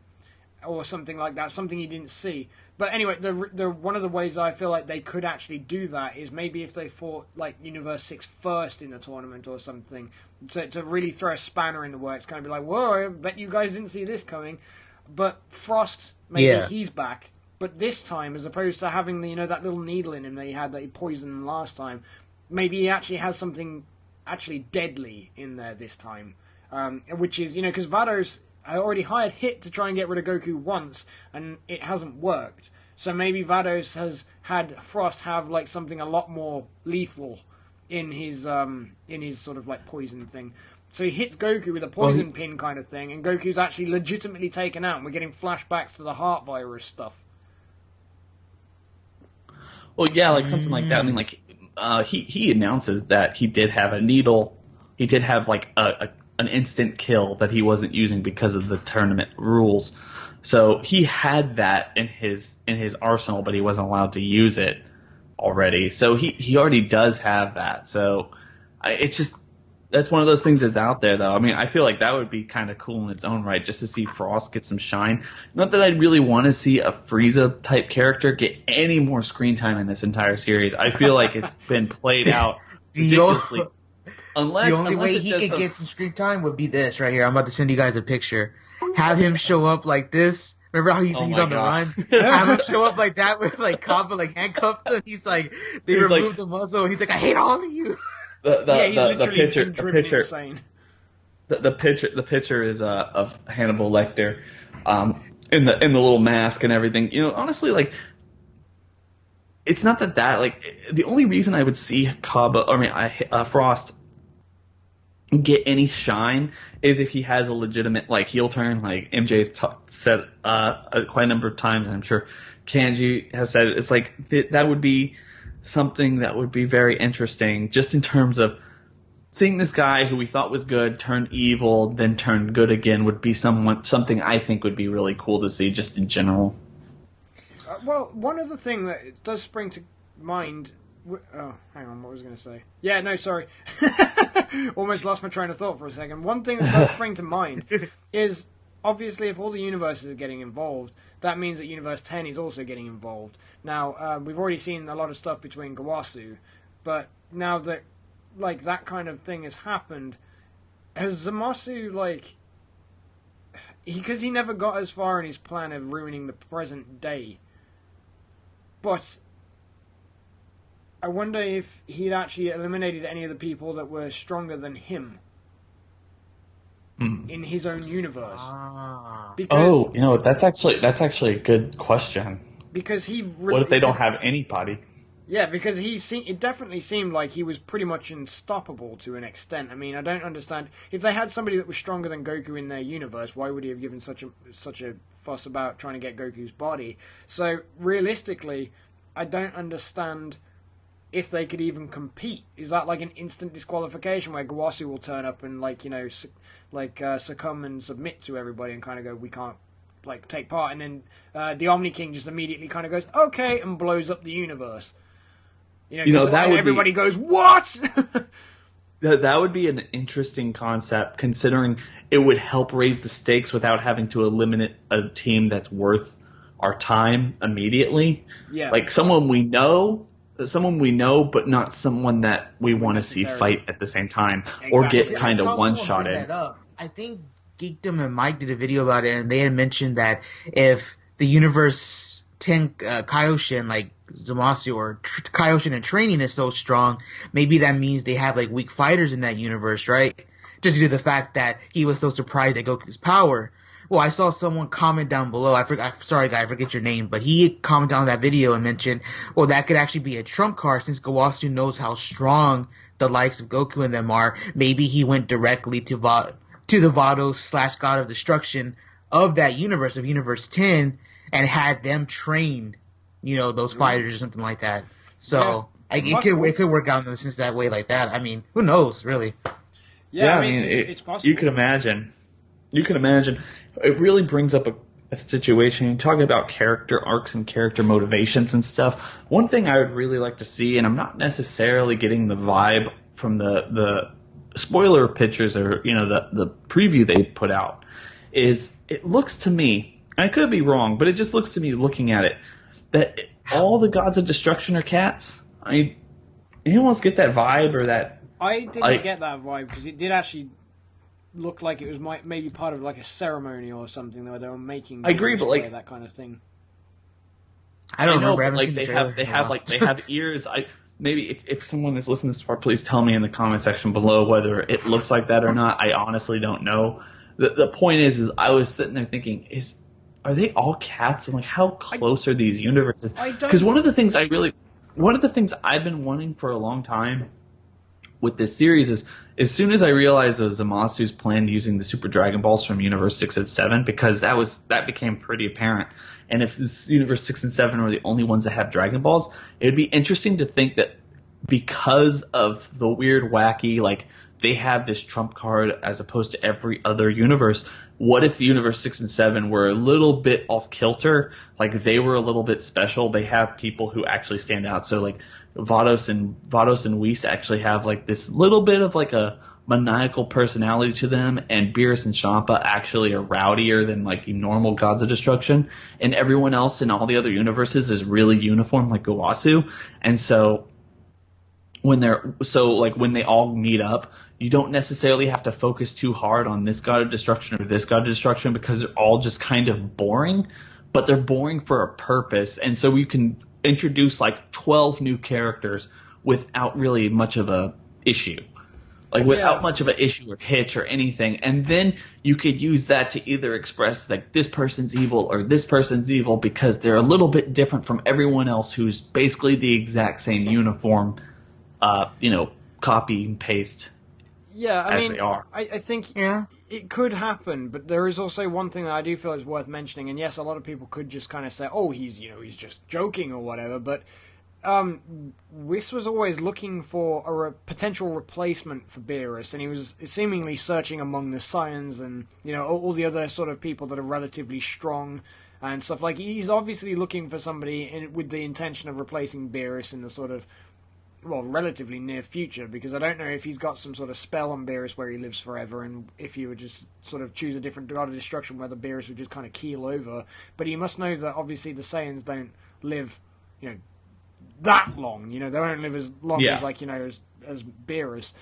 or something like that, something you didn't see. But anyway, the one of the ways I feel like they could actually do that is maybe if they fought like Universe 6 first in the tournament or something, to really throw a spanner in the works, kind of be like, whoa, I bet you guys didn't see this coming. But Frost, maybe he's back. But this time, as opposed to having that little needle in him that he poisoned him last time, maybe he actually has something actually deadly in there this time. Which is, because Vados already hired Hit to try and get rid of Goku once, and it hasn't worked. So maybe Vados has had Frost have like something a lot more lethal in his sort of like poison thing. So he hits Goku with a poison pin kind of thing, and Goku's actually legitimately taken out, and we're getting flashbacks to the heart virus stuff. Well, yeah, like something like that. I mean, like he announces that he did have a needle. He did have like an instant kill that he wasn't using because of the tournament rules. So he had that in his arsenal, but he wasn't allowed to use it already. So he already does have that. So it's just. That's one of those things that's out there, though. I mean, I feel like that would be kind of cool in its own right, just to see Frost get some shine. Not that I'd really want to see a Frieza-type character get any more screen time in this entire series. I feel like it's been played out ridiculously. The only way he could get some screen time would be this right here. I'm about to send you guys a picture. Have him show up like this. Remember how he's on the run? Have him show up like that with like Kappa like handcuffed him. He's like, they removed the muzzle. And he's like, I hate all of you. The picture is of Hannibal Lecter, in the little mask and everything. You know, honestly, like, it's not that like the only reason I would see Frost get any shine is if he has a legitimate like heel turn, like MJ's said quite a number of times, and I'm sure Kanji has said it. It's like that would be something that would be very interesting, just in terms of seeing this guy who we thought was good turn evil, then turn good again, would be something I think would be really cool to see, just in general. Well, one other thing that does spring to mind. Oh, hang on, what was I going to say? Yeah, no, sorry. Almost lost my train of thought for a second. One thing that does spring to mind is, obviously, if all the universes are getting involved, that means that Universe 10 is also getting involved. Now, we've already seen a lot of stuff between Gawasu, but now that, like, that kind of thing has happened, has Zamasu, like... Because he never got as far in his plan of ruining the present day. But I wonder if he'd actually eliminated any of the people that were stronger than him in his own universe. Because, you know, that's actually a good question. Because what if they don't have anybody? Yeah, because it definitely seemed like he was pretty much unstoppable to an extent. I mean, I don't understand. If they had somebody that was stronger than Goku in their universe, why would he have given such a fuss about trying to get Goku's body? So, realistically, I don't understand if they could even compete. Is that like an instant disqualification where Gawasu will turn up and, like, you know, succumb and submit to everybody and kind of go, we can't, like, take part, and then the Omni King just immediately kind of goes, okay, and blows up the universe. You know, that everybody goes, what? That would be an interesting concept, considering it would help raise the stakes without having to eliminate a team that's worth our time immediately. Yeah. Like someone we know, but not someone that we want to see fight at the same time, or get kind of one-shotted. I think Geekdom and Mike did a video about it, and they had mentioned that if the Universe 10 Kaioshin, like Zamasu or Kaioshin in training is so strong, maybe that means they have like weak fighters in that universe, right? Just due to the fact that he was so surprised at Goku's power. Well, I saw someone comment down below. Sorry, guy, I forget your name, but he commented on that video and mentioned, well, that could actually be a trump card since Gawasu knows how strong the likes of Goku and them are. Maybe he went directly to the Vados / God of Destruction of that universe, of Universe 10, and had them train, you know, those fighters or something like that. So it could work out in a sense that way, like that. I mean, who knows, really? Yeah, I mean, it's possible. You can imagine. It really brings up a situation. You're talking about character arcs and character motivations and stuff. One thing I would really like to see, and I'm not necessarily getting the vibe from the spoiler pictures or, you know, the preview they put out, is it looks to me, I could be wrong, but it just looks to me looking at it, that all the gods of destruction are cats. I mean, anyone else get that vibe or that? I didn't get that vibe because it did actually look like it was maybe part of like a ceremony or something where they were making. I agree, but like that kind of thing. I don't know, but like they have ears. Maybe if someone is listening to this part, please tell me in the comment section below whether it looks like that or not. I honestly don't know. The point is I was sitting there thinking, are they all cats? And like, how close are these universes? Because one of the things I've been wanting for a long time with this series is, as soon as I realized it was Zamasu's plan using the Super Dragon Balls from Universe 6 and 7, because that became pretty apparent. And if this Universe 6 and 7 were the only ones that have Dragon Balls, it would be interesting to think that because of the weird, wacky, like, they have this trump card as opposed to every other universe, what if Universe 6 and 7 were a little bit off kilter? Like, they were a little bit special. They have people who actually stand out. So, like, Vados and Whis actually have, like, this little bit of, like, a maniacal personality to them, and Beerus and Champa actually are rowdier than, like, normal Gods of Destruction. And everyone else in all the other universes is really uniform, like Gowasu. And so when they all meet up, you don't necessarily have to focus too hard on this God of Destruction or this God of Destruction, because they're all just kind of boring, but they're boring for a purpose. And so you can introduce like 12 new characters without really much of a issue. Like, without much of an issue or hitch or anything. And then you could use that to either express, like, this person's evil or this person's evil, because they're a little bit different from everyone else who's basically the exact same uniform, copy and paste. Yeah, I mean, they are. I think it could happen, but there is also one thing that I do feel is worth mentioning. And yes, a lot of people could just kind of say, "Oh, he's just joking" or whatever. But Whis was always looking for a potential replacement for Beerus, and he was seemingly searching among the Saiyans and all the other sort of people that are relatively strong and stuff. Like, he's obviously looking for somebody with the intention of replacing Beerus in the sort of relatively near future, because I don't know if he's got some sort of spell on Beerus where he lives forever, and if he would just sort of choose a different God of Destruction, whether Beerus would just kind of keel over. But he must know that obviously the Saiyans don't live, that long. They don't live as long as as Beerus.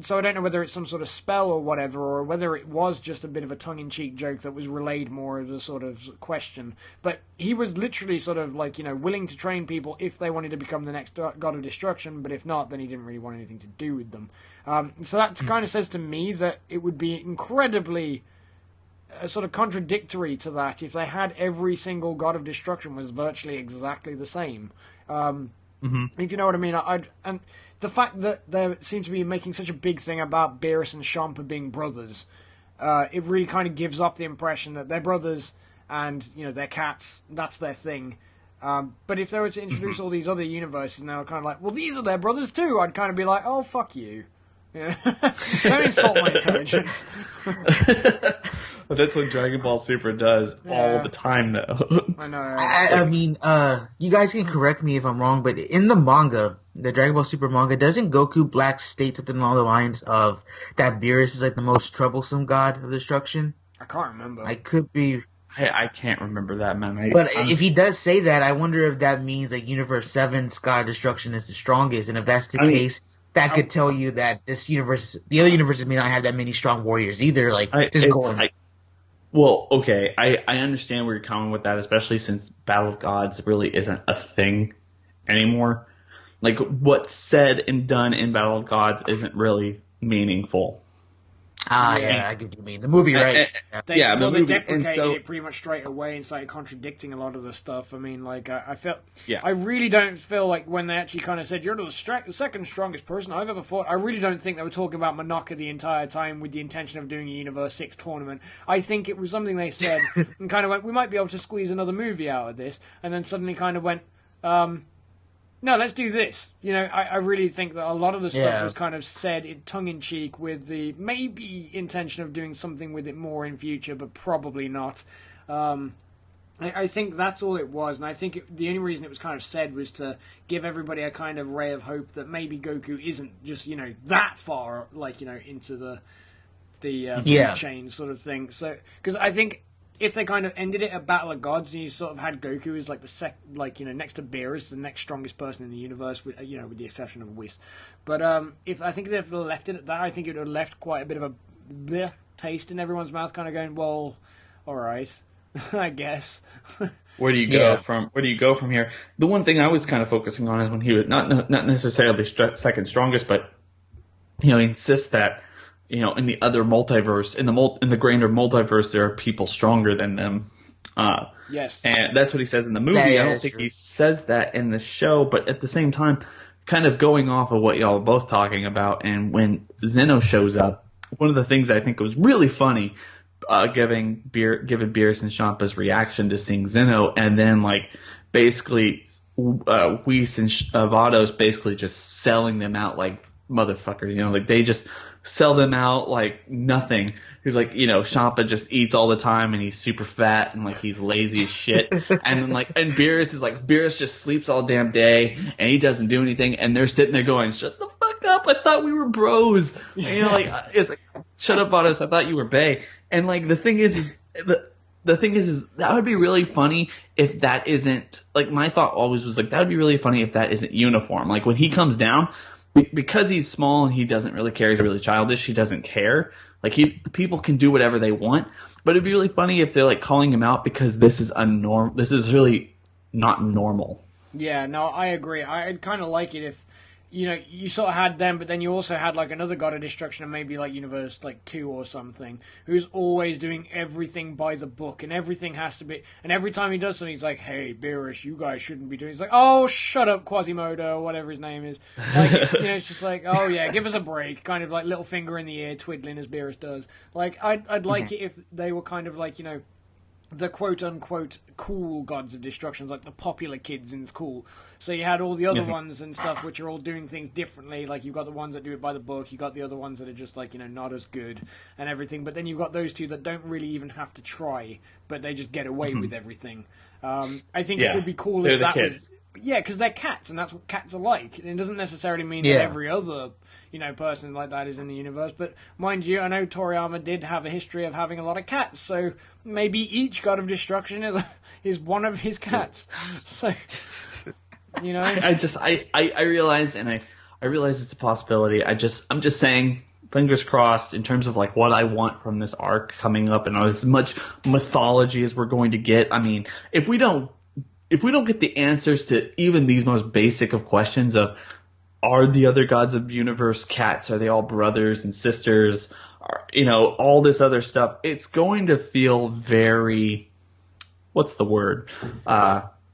So I don't know whether it's some sort of spell or whatever, or whether it was just a bit of a tongue-in-cheek joke that was relayed more as a sort of question. But he was literally sort of like, willing to train people if they wanted to become the next God of Destruction, but if not, then he didn't really want anything to do with them. So that kind of says to me that it would be incredibly sort of contradictory to that if they had every single God of Destruction was virtually exactly the same. If you know what I mean. And the fact that they seem to be making such a big thing about Beerus and Champa being brothers, it really kind of gives off the impression that they're brothers and, they're cats, that's their thing. But if they were to introduce all these other universes and they were kind of like, well, these are their brothers too, I'd kind of be like, oh, fuck you. Don't insult my intelligence. That's what Dragon Ball Super does all the time, though. I know. I mean, you guys can correct me if I'm wrong, but in the manga, the Dragon Ball Super manga, doesn't Goku Black state something along the lines of that Beerus is like the most troublesome god of destruction? I can't remember. I could be. I can't remember that, man. But if he does say that, I wonder if that means that Universe 7's God of Destruction is the strongest, and if that's the case, that could tell you that this universe, the other universes may not have that many strong warriors either. Well, okay, I understand where you're coming with that, especially since Battle of Gods really isn't a thing anymore. Like, what's said and done in Battle of Gods isn't really meaningful. Yeah, I get what you mean. The movie, right? They deprecated it pretty much straight away and started contradicting a lot of the stuff. I mean, like, I felt... Yeah. I really don't feel like when they actually kind of said, you're the second strongest person I've ever fought, I really don't think they were talking about Monaka the entire time with the intention of doing a Universe 6 tournament. I think it was something they said and kind of went, we might be able to squeeze another movie out of this, and then suddenly kind of went... no, let's do this. I really think that a lot of the stuff was kind of said in tongue-in-cheek with the maybe intention of doing something with it more in future, but probably not. I think that's all it was, and I think the only reason it was kind of said was to give everybody a kind of ray of hope that maybe Goku isn't just, that far, into the food chain sort of thing. So, because I think... if they kind of ended it at Battle of Gods and you sort of had Goku as like next to Beerus, the next strongest person in the universe, with the exception of Whis. But if they left it at that, I think it would have left quite a bit of a bleh taste in everyone's mouth, kind of going, well, all right, I guess. Where do you go from here? The one thing I was kind of focusing on is when he was not necessarily second strongest, but he insists that. In the other multiverse, in the grander multiverse, there are people stronger than them. Yes. And that's what he says in the movie. I don't think he says that in the show, but at the same time, kind of going off of what y'all are both talking about, and when Zeno shows up, one of the things I think was really funny, given Beerus and Champa's reaction to seeing Zeno, and then like basically Whis and Vados basically just selling them out like motherfuckers, like they just sell them out like nothing. He's like, Champa just eats all the time and he's super fat and like he's lazy as shit. And then and Beerus just sleeps all damn day and he doesn't do anything, and they're sitting there going, shut the fuck up, I thought we were bros. And, it's like, shut up, Vados, I thought you were bae. And like the thing is that would be really funny if that isn't, like, my thought always was like, that would be really funny if that isn't uniform. Like when he comes down, because he's small and he doesn't really care, he's really childish, he doesn't care. Like people can do whatever they want, but it'd be really funny if they're like calling him out because this is this is really not normal. Yeah, no, I agree. I'd kind of like it if, you sort of had them, but then you also had like another god of destruction and maybe like Universe 2 or something, who's always doing everything by the book and everything has to be, and every time he does something he's like, hey, Beerus, you guys shouldn't be doing it. It's like, oh, shut up, Quasimodo, or whatever his name is. Like, it's just like, oh yeah, give us a break, kind of like little finger in the ear twiddling as Beerus does. Like, I'd like it if they were kind of like, the quote-unquote cool gods of destruction, like the popular kids in school. So you had all the other ones and stuff which are all doing things differently. Like, you've got the ones that do it by the book, you've got the other ones that are just like, not as good and everything. But then you've got those two that don't really even have to try, but they just get away with everything. I think it would be cool if that was... Yeah, because they're cats, and that's what cats are like. And it doesn't necessarily mean that every other, person like that is in the universe. But mind you, I know Toriyama did have a history of having a lot of cats, so maybe each god of destruction is one of his cats. So, I realize, and I realize it's a possibility. I'm just saying, fingers crossed, in terms of like what I want from this arc coming up and as much mythology as we're going to get. I mean, if we don't get the answers to even these most basic of questions of, are the other gods of the universe cats? Are they all brothers and sisters? All this other stuff. It's going to feel very, what's the word?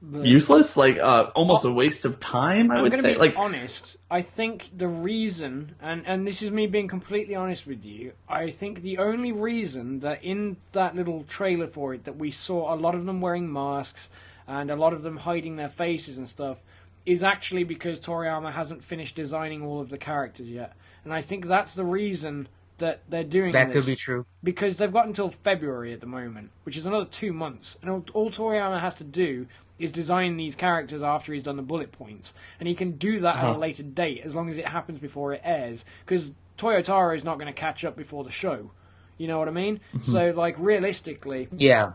Useless? Like, almost a waste of time, I would say. I'm going to be honest. I think the reason, and this is me being completely honest with you, I think the only reason that in that little trailer for it that we saw a lot of them wearing masks and a lot of them hiding their faces and stuff, is actually because Toriyama hasn't finished designing all of the characters yet. And I think that's the reason that they're doing that. This. That could be true. Because they've got until February at the moment, which is another 2 months. And all Toriyama has to do is design these characters after he's done the bullet points. And he can do that at a later date, as long as it happens before it airs. Because Toyotaro is not going to catch up before the show. You know what I mean? So, realistically... Yeah.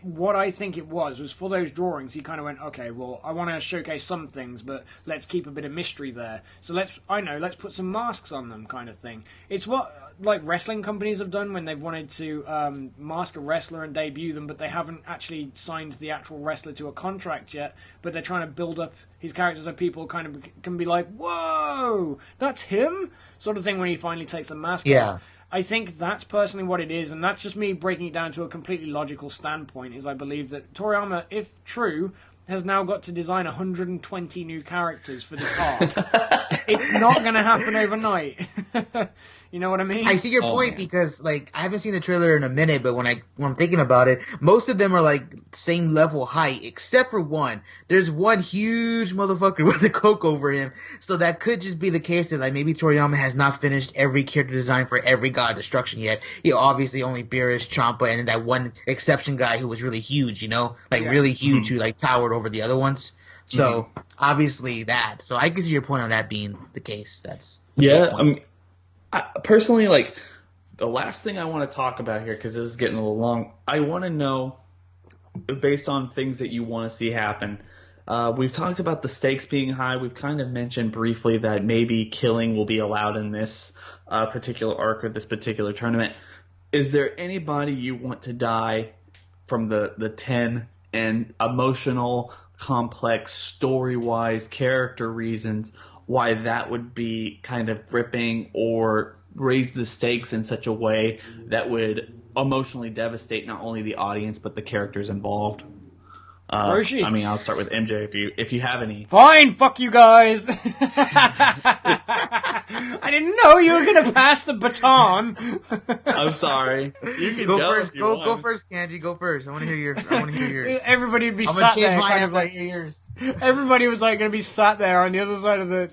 What I think it was for those drawings, he kind of went, okay, well, I want to showcase some things, but let's keep a bit of mystery there. So let's put some masks on them, kind of thing. It's what, wrestling companies have done when they've wanted to mask a wrestler and debut them, but they haven't actually signed the actual wrestler to a contract yet, but they're trying to build up his character so people kind of can be like, whoa, that's him? Sort of thing when he finally takes the mask off. I think that's personally what it is, and that's just me breaking it down to a completely logical standpoint, is I believe that Toriyama, if true, has now got to design 120 new characters for this arc. It's not going to happen overnight. You know what I mean? I see your point because, I haven't seen the trailer in a minute, but when I'm thinking about it, most of them are, same level height, except for one. There's one huge motherfucker with a cloak over him, so that could just be the case that, maybe Toriyama has not finished every character design for every God of Destruction yet. He obviously only Beerus, Champa, and that one exception guy who was really huge, really huge, who, towered over the other ones. So, obviously that. So, I can see your point on that being the case. I personally, the last thing I want to talk about here, because this is getting a little long, I want to know, based on things that you want to see happen, we've talked about the stakes being high. We've kind of mentioned briefly that maybe killing will be allowed in this particular arc or this particular tournament. Is there anybody you want to die from the 10 and emotional, complex, story-wise, character reasons why that would be kind of gripping or raise the stakes in such a way that would emotionally devastate not only the audience but the characters involved? Roshi. I mean, I'll start with MJ if you have any. Fine, fuck you guys. I didn't know you were gonna pass the baton. I'm sorry. You can Go go first. if you Go want. first, Kanji. Go first. I want to hear yours. Everybody would be I'm gonna sat change there, mine kind after of I hear yours. everybody was like gonna be sat there on the other side of the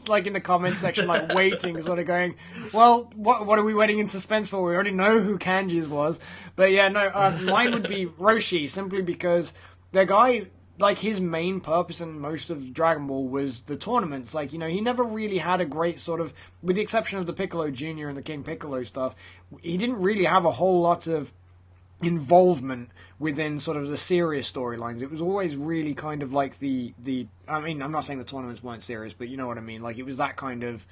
like in the comment section, like waiting, sort of going, well, what are we waiting in suspense for? We already know who Kanji's was, but yeah, no, mine would be Roshi, simply because the guy, like, his main purpose in most of Dragon Ball was the tournaments. Like, you know, he never really had a great sort of, with the exception of the Piccolo Jr. and the King Piccolo stuff, he didn't really have a whole lot of involvement within sort of the serious storylines. It was always really kind of like the I mean, I'm not saying the tournaments weren't serious, but you know what I mean. Like, it was that kind of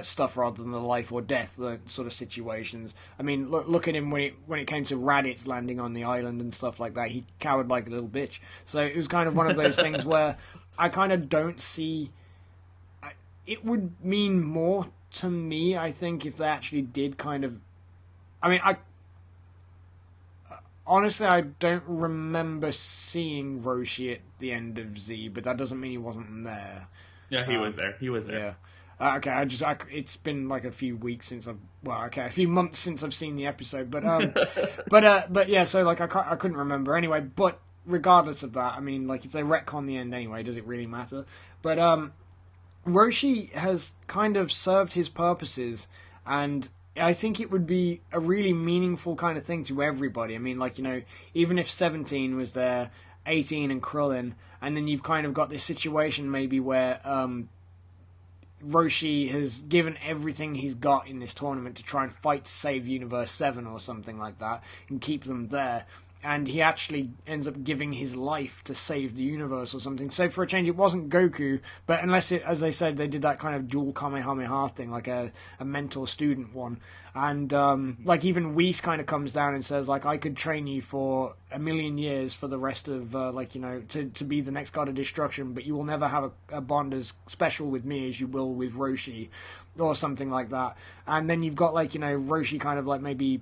stuff rather than the life or death sort of situations. I mean, look at him when it came to Raditz landing on the island and stuff like that. He cowered like a little bitch. So it was kind of one of those things where I kind of don't see. It would mean more to me, I think, if they actually did kind of. I mean, honestly, I don't remember seeing Roshi at the end of Z, but that doesn't mean he wasn't there. Yeah, he was there. He was there. Yeah. Okay, it's been like a few weeks since a few months since I've seen the episode, but but yeah, so like I couldn't remember anyway. But regardless of that, I mean, like, if they retcon the end anyway, does it really matter? But Roshi has kind of served his purposes, and I think it would be a really meaningful kind of thing to everybody. I mean, like, you know, even if 17 was there, 18 and Krillin, and then you've kind of got this situation maybe where Roshi has given everything he's got in this tournament to try and fight to save Universe 7 or something like that and keep them there. And he actually ends up giving his life to save the universe or something. So for a change, it wasn't Goku, but unless it, as they said, they did that kind of dual Kamehameha thing, like a mentor-student one. And like, even Whis kind of comes down and says, like, I could train you for 1,000,000 years for the rest of, like, you know, to be the next god of destruction, but you will never have a bond as special with me as you will with Roshi, or something like that. And then you've got, like, you know, Roshi kind of, like, maybe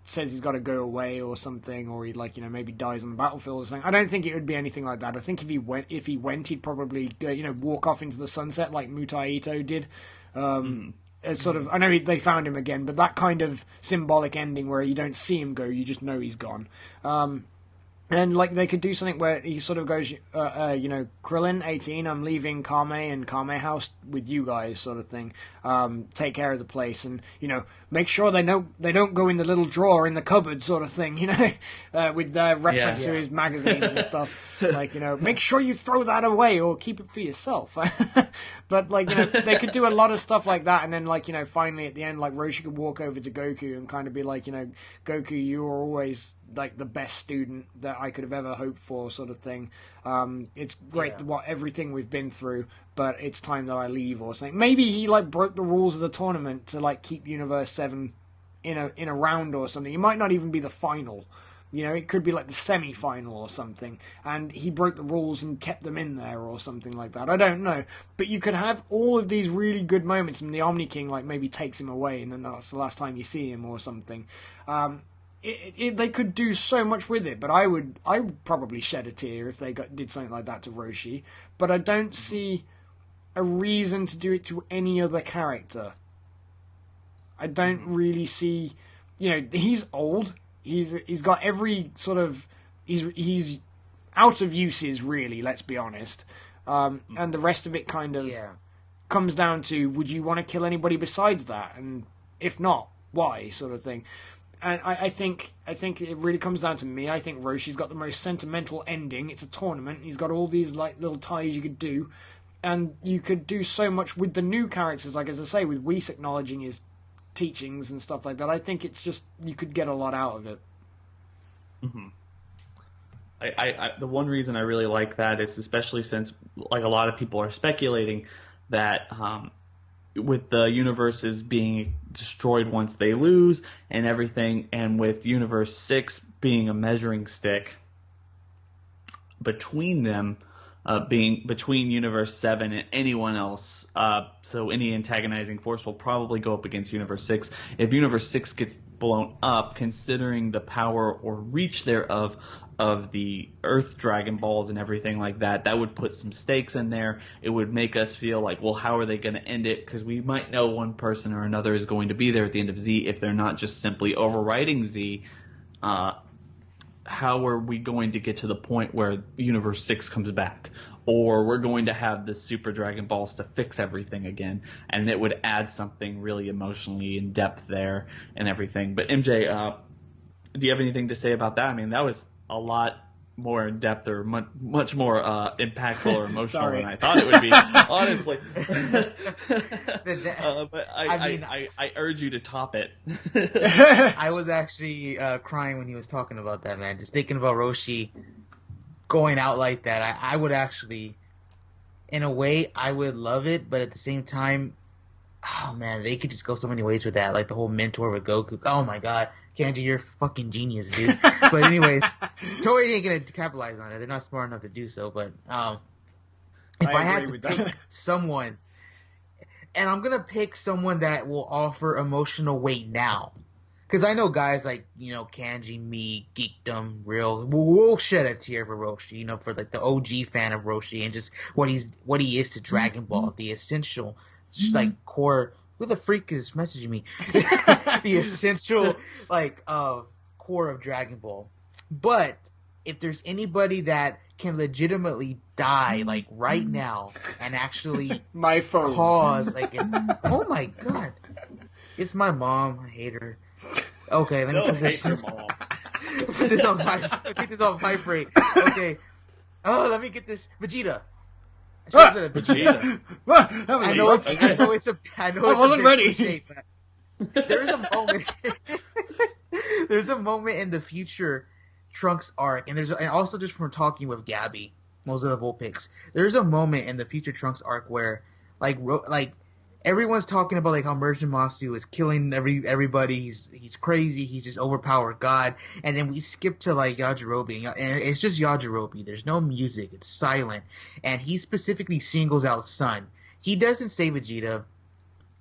says he's got to go away or something, or he, like, you know, maybe dies on the battlefield or something. I don't think it would be anything like that. I think if he went, he'd probably, you know, walk off into the sunset like Mutai Ito did. It's sort of, I know they found him again, but that kind of symbolic ending where you don't see him go, you just know he's gone. And, like, they could do something where he sort of goes, you know, Krillin, 18, I'm leaving Kame and Kame House with you guys, sort of thing. Take care of the place, and, you know, make sure they don't go in the little drawer in the cupboard, sort of thing, you know, with reference to his magazines and stuff. Like, you know, make sure you throw that away or keep it for yourself. But, like, you know, they could do a lot of stuff like that, and then, like, you know, finally at the end, like, Roshi could walk over to Goku and kind of be like, you know, Goku, you were always, like, the best student that I could have ever hoped for, sort of thing. It's great what everything we've been through, but it's time that I leave or something. Maybe he, like, broke the rules of the tournament to, like, keep Universe 7 in a round or something. It might not even be the final. You know, it could be like the semi-final or something, and he broke the rules and kept them in there or something like that. I don't know. But you could have all of these really good moments, and the Omni King, like, maybe takes him away, and then that's the last time you see him or something. They could do so much with it, but I would probably shed a tear if they did something like that to Roshi. But I don't see a reason to do it to any other character. I don't really see, you know, he's old. He's got every sort of, he's out of uses, really, let's be honest. And the rest of it kind of comes down to, would you want to kill anybody besides that? And if not, why, sort of thing. And I think it really comes down to me. I think Roshi's got the most sentimental ending. It's a tournament. He's got all these, like, little ties you could do. And you could do so much with the new characters, like, as I say, with Whis acknowledging his teachings and stuff like that. I think it's just, you could get a lot out of it. Mm-hmm. The one reason I really like that is, especially since, like, a lot of people are speculating that with the universes being destroyed once they lose and everything, and with Universe 6 being a measuring stick between them, being between Universe 7 and anyone else. So any antagonizing force will probably go up against Universe 6. If Universe 6 gets blown up, considering the power or reach thereof of the Earth Dragon Balls and everything like that, that would put some stakes in there. It would make us feel like, well, how are they going to end it? Because we might know one person or another is going to be there at the end of Z if they're not just simply overwriting Z. How are we going to get to the point where Universe 6 comes back? Or we're going to have the Super Dragon Balls to fix everything again, and it would add something really emotionally in depth there and everything. But MJ, do you have anything to say about that? I mean, that was a lot more in depth or much more impactful or emotional than I thought it would be, honestly. But I urge you to top it. I was actually crying when he was talking about that, man. Just thinking about Roshi going out like that. I would actually, in a way, I would love it, but at the same time, oh man, they could just go so many ways with that. Like the whole mentor with Goku. Oh my god, Kanji, you're a fucking genius, dude. But anyways, Toei ain't gonna capitalize on it. They're not smart enough to do so. But if I had to pick someone, and I'm gonna pick someone that will offer emotional weight now, because I know guys like Kanji, me, Geekdom, Real, we'll shed a tear for Roshi. For like the OG fan of Roshi and just what he is to Dragon Ball, the essential. Just like core. Who the freak is messaging me? The essential core of Dragon Ball. But if there's anybody that can legitimately die like right now and actually my phone cause oh my god, it's my mom. I hate her. Okay, let me put this. Put this on vibrate. Okay. Oh, let me get this Vegeta. Vegeta. I know it's a. I wasn't ready. Shape, there's a moment. There's a moment in the future Trunks arc, and also just from talking with Gabby, most of the Vulpix, there's a moment in the future Trunks arc where everyone's talking about like how Merged Masu is killing everybody. He's crazy. He's just overpowered God. And then we skip to like Yajirobe, and it's just Yajirobe. There's no music. It's silent. And he specifically singles out Son. He doesn't say Vegeta.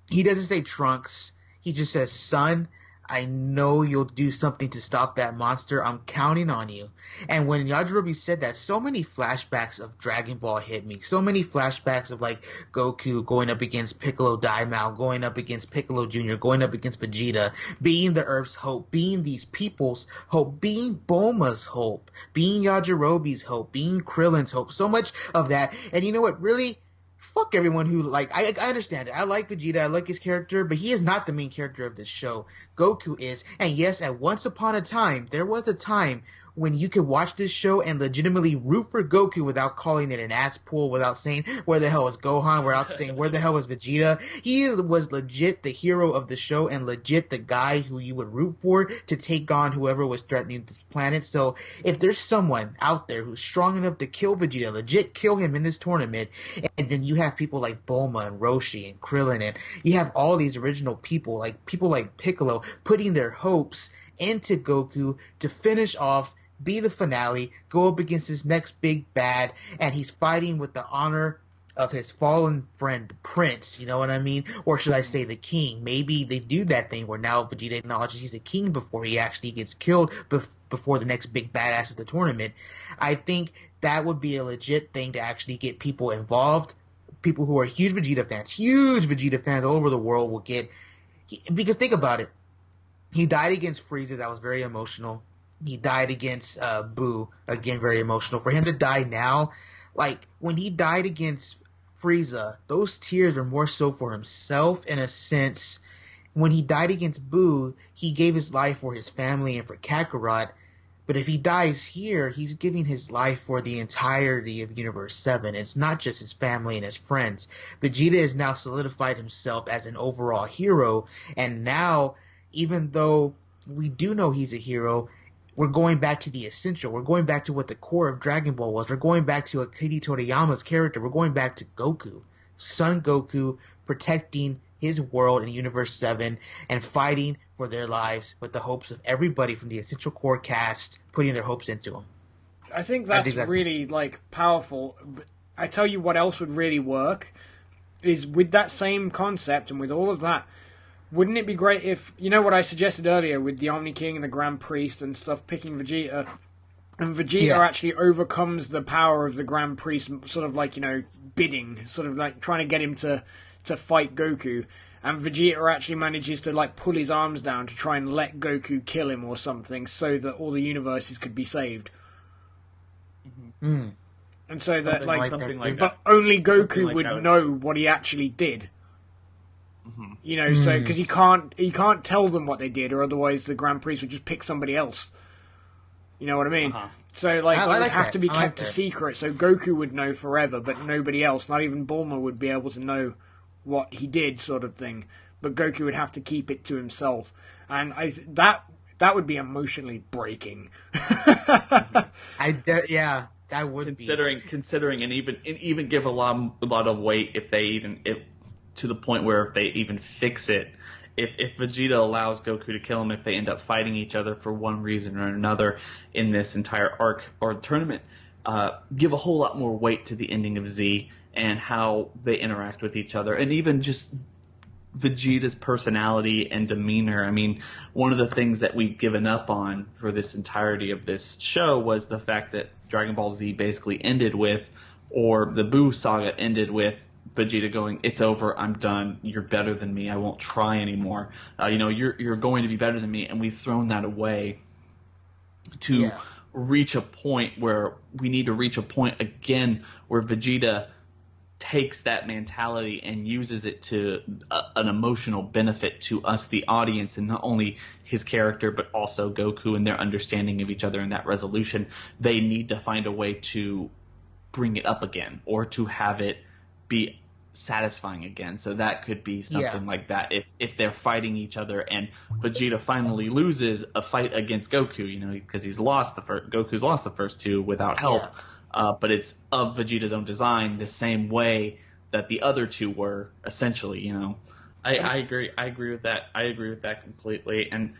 He doesn't say Trunks. He just says, "Son, I know you'll do something to stop that monster. I'm counting on you." And when Yajirobe said that, so many flashbacks of Dragon Ball hit me. So many flashbacks of like Goku going up against Piccolo Daimao, going up against Piccolo Jr., going up against Vegeta, being the Earth's hope, being these people's hope, being Bulma's hope, being Yajirobe's hope, being Krillin's hope. So much of that. And you know what? Really, fuck everyone who I understand it. I like Vegeta, I like his character, but he is not the main character of this show. Goku is. And yes, at once upon a time, there was a time when you could watch this show and legitimately root for Goku without calling it an ass pull, without saying where the hell is Gohan, without saying where the hell is Vegeta. He was legit the hero of the show and legit the guy who you would root for to take on whoever was threatening this planet. So if there's someone out there who's strong enough to kill Vegeta, legit kill him in this tournament, and then you have people like Bulma and Roshi and Krillin, and you have all these original people like Piccolo putting their hopes into Goku to finish off, be the finale, go up against his next big bad, and he's fighting with the honor of his fallen friend, the Prince, you know what I mean? Or should I say the King? Maybe they do that thing where now Vegeta acknowledges he's a king before he actually gets killed, before the next big badass of the tournament. I think that would be a legit thing to actually get people involved. People who are huge Vegeta fans all over the world will get... Because think about it. He died against Frieza. That was very emotional. He died against Boo. Again, very emotional. For him to die now, like, when he died against Frieza, those tears were more so for himself in a sense. When he died against Boo, he gave his life for his family and for Kakarot. But if he dies here, he's giving his life for the entirety of Universe 7. It's not just his family and his friends. Vegeta has now solidified himself as an overall hero. And now, even though we do know he's a hero, we're going back to the essential. We're going back to what the core of Dragon Ball was. We're going back to Akira Toriyama's character. We're going back to Goku. Son Goku protecting his world in Universe 7 and fighting for their lives with the hopes of everybody from the essential core cast putting their hopes into him. I think that's really like powerful. But I tell you what else would really work is with that same concept and with all of that. Wouldn't it be great if, you know what I suggested earlier with the Omni King and the Grand Priest and stuff picking Vegeta, and Vegeta actually overcomes the power of the Grand Priest, sort of like, bidding, sort of like trying to get him to fight Goku, and Vegeta actually manages to like pull his arms down to try and let Goku kill him or something so that all the universes could be saved. Mm-hmm. And so that something like but that. only Goku would know what he actually did. Mm-hmm. So because he can't tell them what they did, or otherwise the Grand Priest would just pick somebody else. You know what I mean? So it would have to be kept a secret, so Goku would know forever, but nobody else, not even Bulma, would be able to know what he did, sort of thing. But Goku would have to keep it to himself, and that would be emotionally breaking. That would considering and even give a lot of weight if to the point where if they even fix it, if Vegeta allows Goku to kill him, if they end up fighting each other for one reason or another in this entire arc or tournament, give a whole lot more weight to the ending of Z and how they interact with each other, and even just Vegeta's personality and demeanor. I mean, one of the things that we've given up on for this entirety of this show was the fact that Dragon Ball Z basically ended with, or the Buu saga ended with, Vegeta going, "It's over, I'm done, you're better than me, I won't try anymore. You're going to be better than me," and we've thrown that away to reach a point where we need to reach a point again where Vegeta takes that mentality and uses it to an emotional benefit to us, the audience, and not only his character but also Goku and their understanding of each other and that resolution. They need to find a way to bring it up again or to have it be satisfying again. So that could be something like that. If they're fighting each other and Vegeta finally loses a fight against Goku, because Goku's lost the first two without help. But it's of Vegeta's own design, the same way that the other two were, essentially. I agree. I agree with that. I agree with that completely. And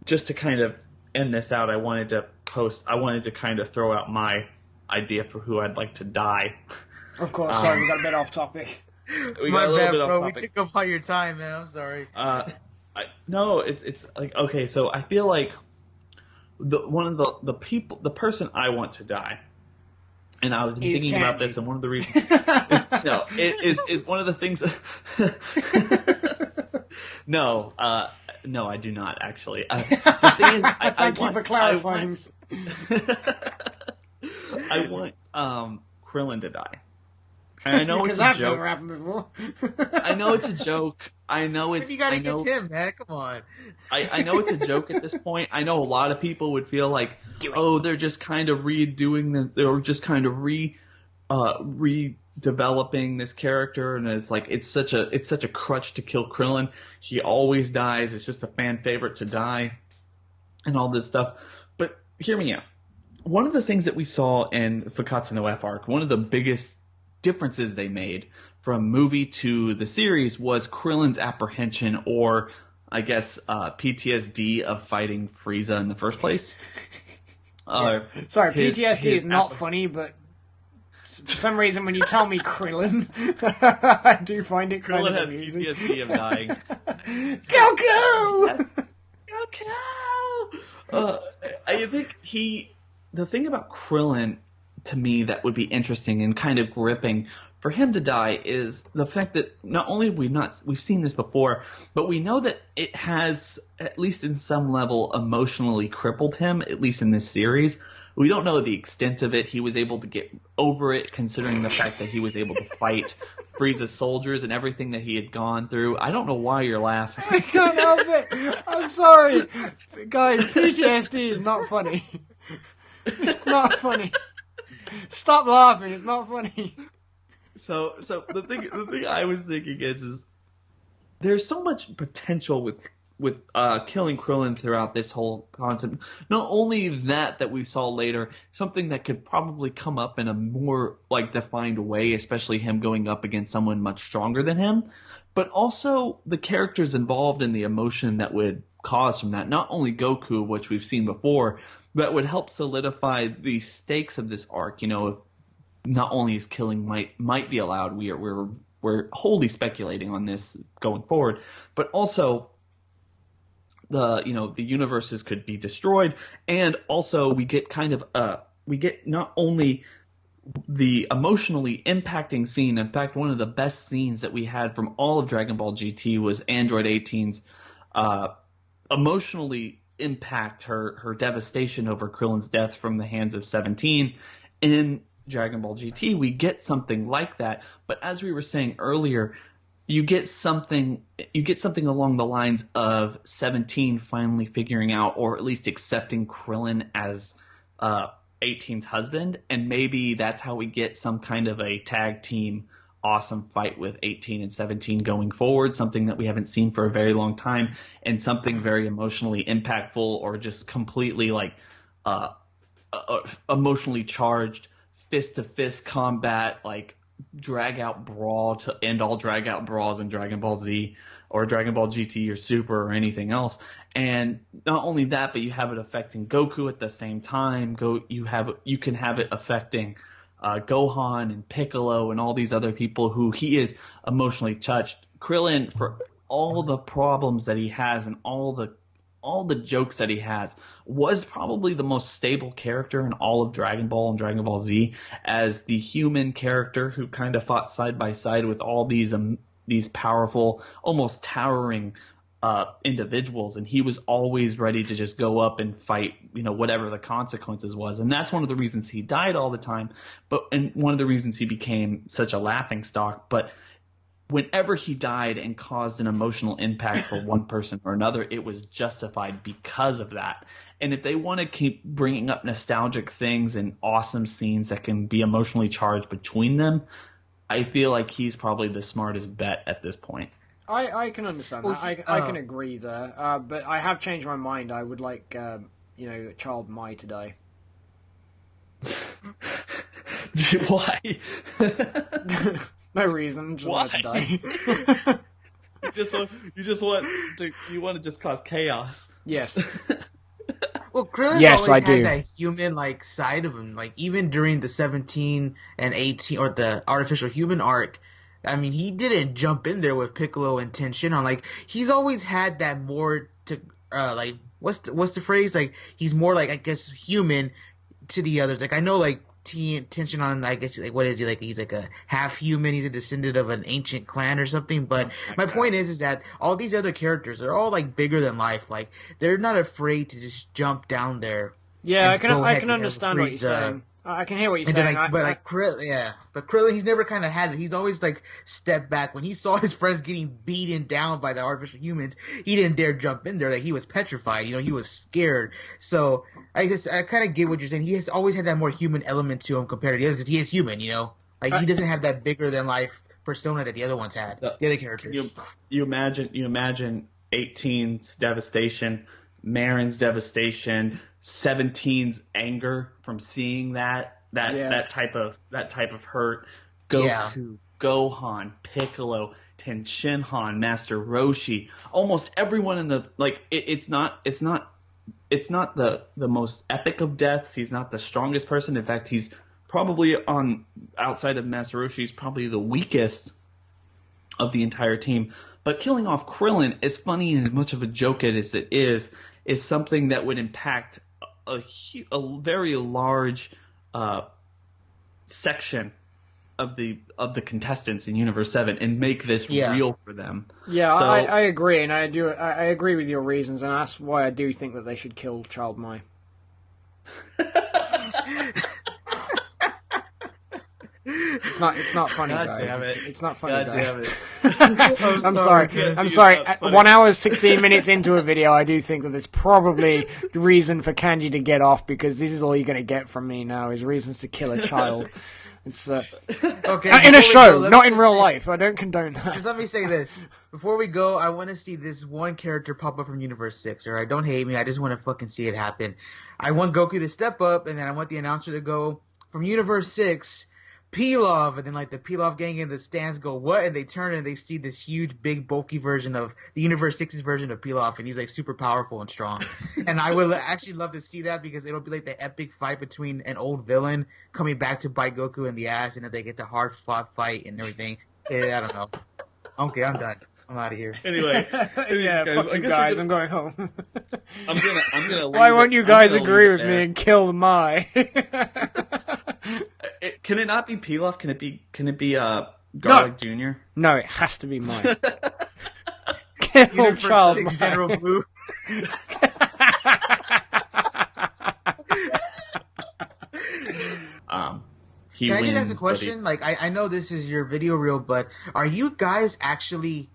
just to kind of end this out, I wanted to kind of throw out my idea for who I'd like to die. Of course. Sorry, we got a bit off topic. My bad, bro. We took up all your time, man. I'm sorry. No, it's like, okay. So I feel like the person I want to die, and I was thinking about this, and one of the reasons is one of the things. No, I do not actually. The thing is, Thank you for clarifying. I want Krillin to die. And I know because it's a joke. Never happened before. I know it's a joke. I know it's. You gotta get him, man. Come on. I know it's a joke at this point. I know a lot of people would feel like, they're just kind of they're just kind of redeveloping this character, and it's like it's such a crutch to kill Krillin. He always dies. It's just a fan favorite to die, and all this stuff. But hear me out. One of the things that we saw in Fakatsu no F arc, one of the biggest differences they made from movie to the series was Krillin's apprehension, or I guess PTSD of fighting Frieza in the first place. Sorry, PTSD is not funny, but for some reason when you tell me Krillin, I do find it kind of amusing. Krillin has PTSD of dying. Goku! Goku! I think the thing about Krillin, to me, that would be interesting and kind of gripping for him to die is the fact that not only we've seen this before, but we know that it has, at least in some level, emotionally crippled him, at least in this series. We don't know the extent of it. He was able to get over it, considering the fact that he was able to fight Frieza's soldiers and everything that he had gone through. I don't know why you're laughing. I can't help it. I'm sorry. Guys, PTSD is not funny. It's not funny. Stop laughing. It's not funny. So the thing I was thinking is there's so much potential with killing Krillin throughout this whole concept. Not only that we saw later, something that could probably come up in a more defined way, especially him going up against someone much stronger than him, but also the characters involved and the emotion that would cause from that. Not only Goku, which we've seen before, that would help solidify the stakes of this arc. Not only is killing might be allowed, we're wholly speculating on this going forward, but also the universes could be destroyed, and also we get not only the emotionally impacting scene. In fact, one of the best scenes that we had from all of Dragon Ball GT was Android 18's emotionally impact her devastation over Krillin's death from the hands of 17. In Dragon Ball GT, we get something like that, but as we were saying earlier, you get something along the lines of 17 finally figuring out, or at least accepting, Krillin as 18's husband, and maybe that's how we get some kind of a tag team awesome fight with 18 and 17 going forward, something that we haven't seen for a very long time, and something very emotionally impactful, or just completely emotionally charged fist-to-fist combat, drag-out brawl to end all drag-out brawls in Dragon Ball Z or Dragon Ball GT or Super or anything else. And not only that, but you have it affecting Goku at the same time. You can have it affecting Gohan and Piccolo and all these other people who he is emotionally touched. Krillin, for all the problems that he has and all the jokes that he has, was probably the most stable character in all of Dragon Ball and Dragon Ball Z, as the human character who kind of fought side by side with all these powerful, almost towering individuals, and he was always ready to just go up and fight, whatever the consequences was. And that's one of the reasons he died all the time, and one of the reasons he became such a laughingstock. But whenever he died and caused an emotional impact for one person or another, it was justified because of that. And if they want to keep bringing up nostalgic things and awesome scenes that can be emotionally charged between them, I feel like he's probably the smartest bet at this point. I can understand that. I can agree there. But I have changed my mind. I would like, Child Mai to die. Why? No reason. Just want her to die. You want to just cause chaos. Yes. Well, Krillin Yes, always I do. had that human side of him. Even during the 17 and 18 or the artificial human arc, I mean, he didn't jump in there with Piccolo and Tenshinhan. He's always had that more to what's the phrase? He's more I guess human to the others. I know Tenshinhan, I guess what is he he's a half human, he's a descendant of an ancient clan or something, but my point is that all these other characters, they're all bigger than life. They're not afraid to just jump down there. Yeah, I go ahead can and understand what you're saying. I can hear what you're saying. Krillin, he's never kind of had it. He's always stepped back. When he saw his friends getting beaten down by the artificial humans, he didn't dare jump in there. He was petrified. He was scared. So I kind of get what you're saying. He has always had that more human element to him compared to the others, because he is human. He doesn't have that bigger than life persona that the other ones had. The other characters. You imagine 18's devastation, Marin's devastation, 17's anger from seeing that type of hurt. Goku, Gohan, Piccolo, Tenshinhan, Master Roshi, almost everyone in the it's not the most epic of deaths. He's not the strongest person. In fact, he's probably outside of Master Roshi, he's probably the weakest of the entire team. But killing off Krillin, as funny and as much of a joke as it is something that would impact a very large section of the contestants in Universe 7 and make this real for them. Yeah, so, I agree, and I agree with your reasons, and that's why I do think that they should kill Child Mai. It's not funny, God guys. Damn it. It's not funny, God guys. Damn it. I'm sorry. I'm sorry. 1 hour 16 minutes into a video, I do think that there's probably reason for Kanji to get off, because this is all you're going to get from me now is reasons to kill a child. It's okay. In a show, not in real life. I don't condone that. Just let me say this before we go. I want to see this one character pop up from Universe 6. All right, don't hate me. I just want to fucking see it happen. I want Goku to step up, and then I want the announcer to go from Universe 6. Pilaf, and then like the Pilaf gang in the stands go, what? And they turn and they see this huge, big, bulky version of the Universe 6's version of Pilaf, and he's like super powerful and strong. And I would actually love to see that because it'll be like the epic fight between an old villain coming back to bite Goku in the ass, and if they get to hard fought fight and everything. Yeah, I don't know. Okay, I'm done. I'm out of here. Anyway, Yeah, fuck you guys. I'm going home. I'm gonna. Why won't you guys agree with me and kill Mai? Can it not be Pilaf? Can it be Garlic Jr.? No, it has to be Mai. Kill Universe Child 6 Mai. General Blue. He Can I wins, just ask a question? Like, I know this is your video reel, but are you guys actually...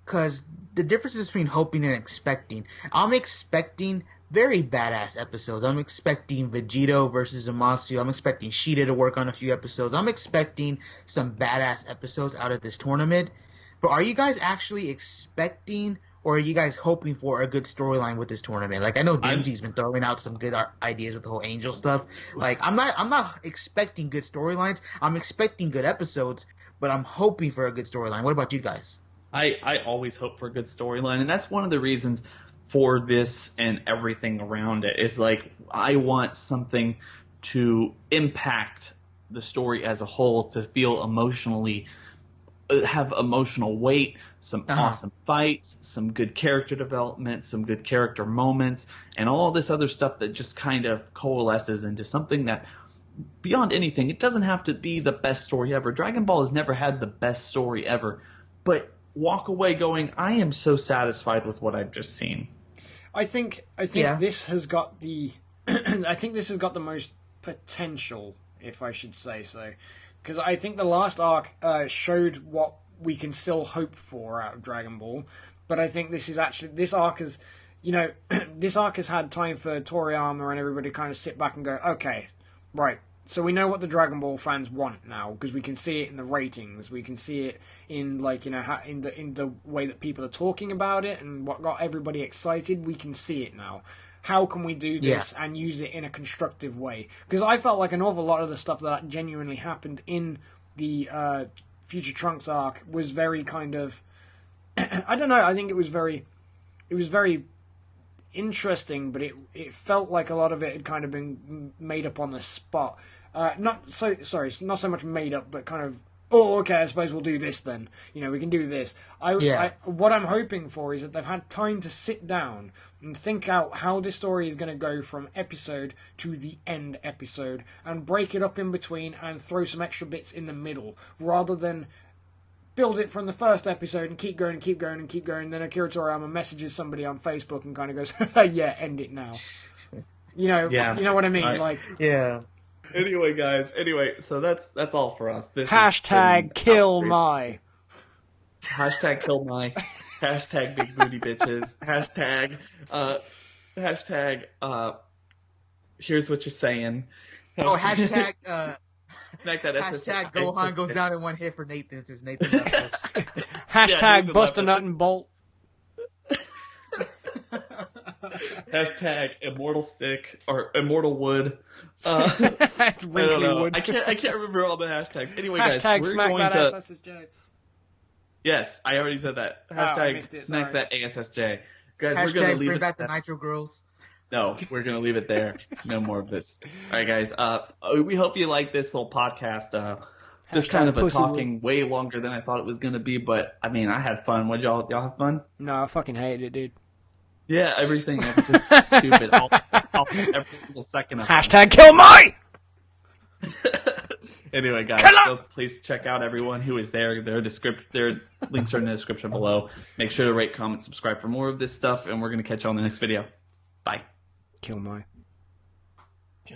Because the difference is between hoping and expecting. I'm expecting very badass episodes. I'm expecting Vegito versus Zamasu. I'm expecting Shida to work on a few episodes. I'm expecting some badass episodes out of this tournament. But are you guys actually expecting, or are you guys hoping for a good storyline with this tournament? Like, I know Denji's been throwing out some good ideas with the whole Angel stuff. Like, I'm not expecting good storylines. I'm expecting good episodes, but I'm hoping for a good storyline. What about you guys? I always hope for a good storyline, and that's one of the reasons for this and everything around it. Is like I want something to impact the story as a whole, to feel emotionally, have emotional weight, some awesome fights, some good character development, some good character moments, and all this other stuff that just kind of coalesces into something that, beyond anything, it doesn't have to be the best story ever. Dragon Ball has never had the best story ever, but walk away going, I am so satisfied with what I've just seen. I think this has got the I think this has got the most potential, if I should say so, because I think the last arc showed what we can still hope for out of Dragon Ball, but I think this arc has, this arc has had time for Toriyama and everybody to kind of sit back and go, okay, right. So we know what the Dragon Ball fans want now, because we can see it in the ratings. We can see it in in the way that people are talking about it and what got everybody excited. We can see it now. How can we do this and use it in a constructive way? Because I felt like an awful lot of the stuff that genuinely happened in the Future Trunks arc was very kind of I don't know. I think it was very interesting, but it felt like a lot of it had kind of been made up on the spot. Not so much made up, but kind of, oh, okay, I suppose we'll do this then. We can do this. What I'm hoping for is that they've had time to sit down and think out how this story is going to go from episode to the end episode, and break it up in between and throw some extra bits in the middle, rather than build it from the first episode and keep going and keep going and keep going. Then Akira Toriyama messages somebody on Facebook and kind of goes, yeah, end it now. You know what I mean? Yeah. Anyway, guys. So that's all for us. This hashtag kill Mai. Hashtag kill Mai. Hashtag big booty bitches. Hashtag here's what you're saying. Hashtag like that hashtag Gohan goes down in one hit for Nathan, since Nathan left us. Hashtag bust a nut and bolt. Hashtag immortal stick or immortal wood. Wrinkly wood. I can't remember all the hashtags. Anyway, hashtag guys, we're smack going that to. SSJ. Yes, I already said that. Hashtag smack that ASSJ. Guys, we're gonna leave bring it back the Nitro Girls. No, we're gonna leave it there. No more of this. All right, guys. We hope you like this little podcast. Just kind of a talking way longer than I thought it was gonna be, but I mean, I had fun. What y'all have fun? No, I fucking hated it, dude. Yeah, everything. It was just stupid. I'll every single second of it. Hashtag kill Mai! Anyway, guys, so please check out everyone who is there. Their links are in the description below. Make sure to rate, comment, subscribe for more of this stuff, and we're going to catch you on the next video. Bye. Kill Mai.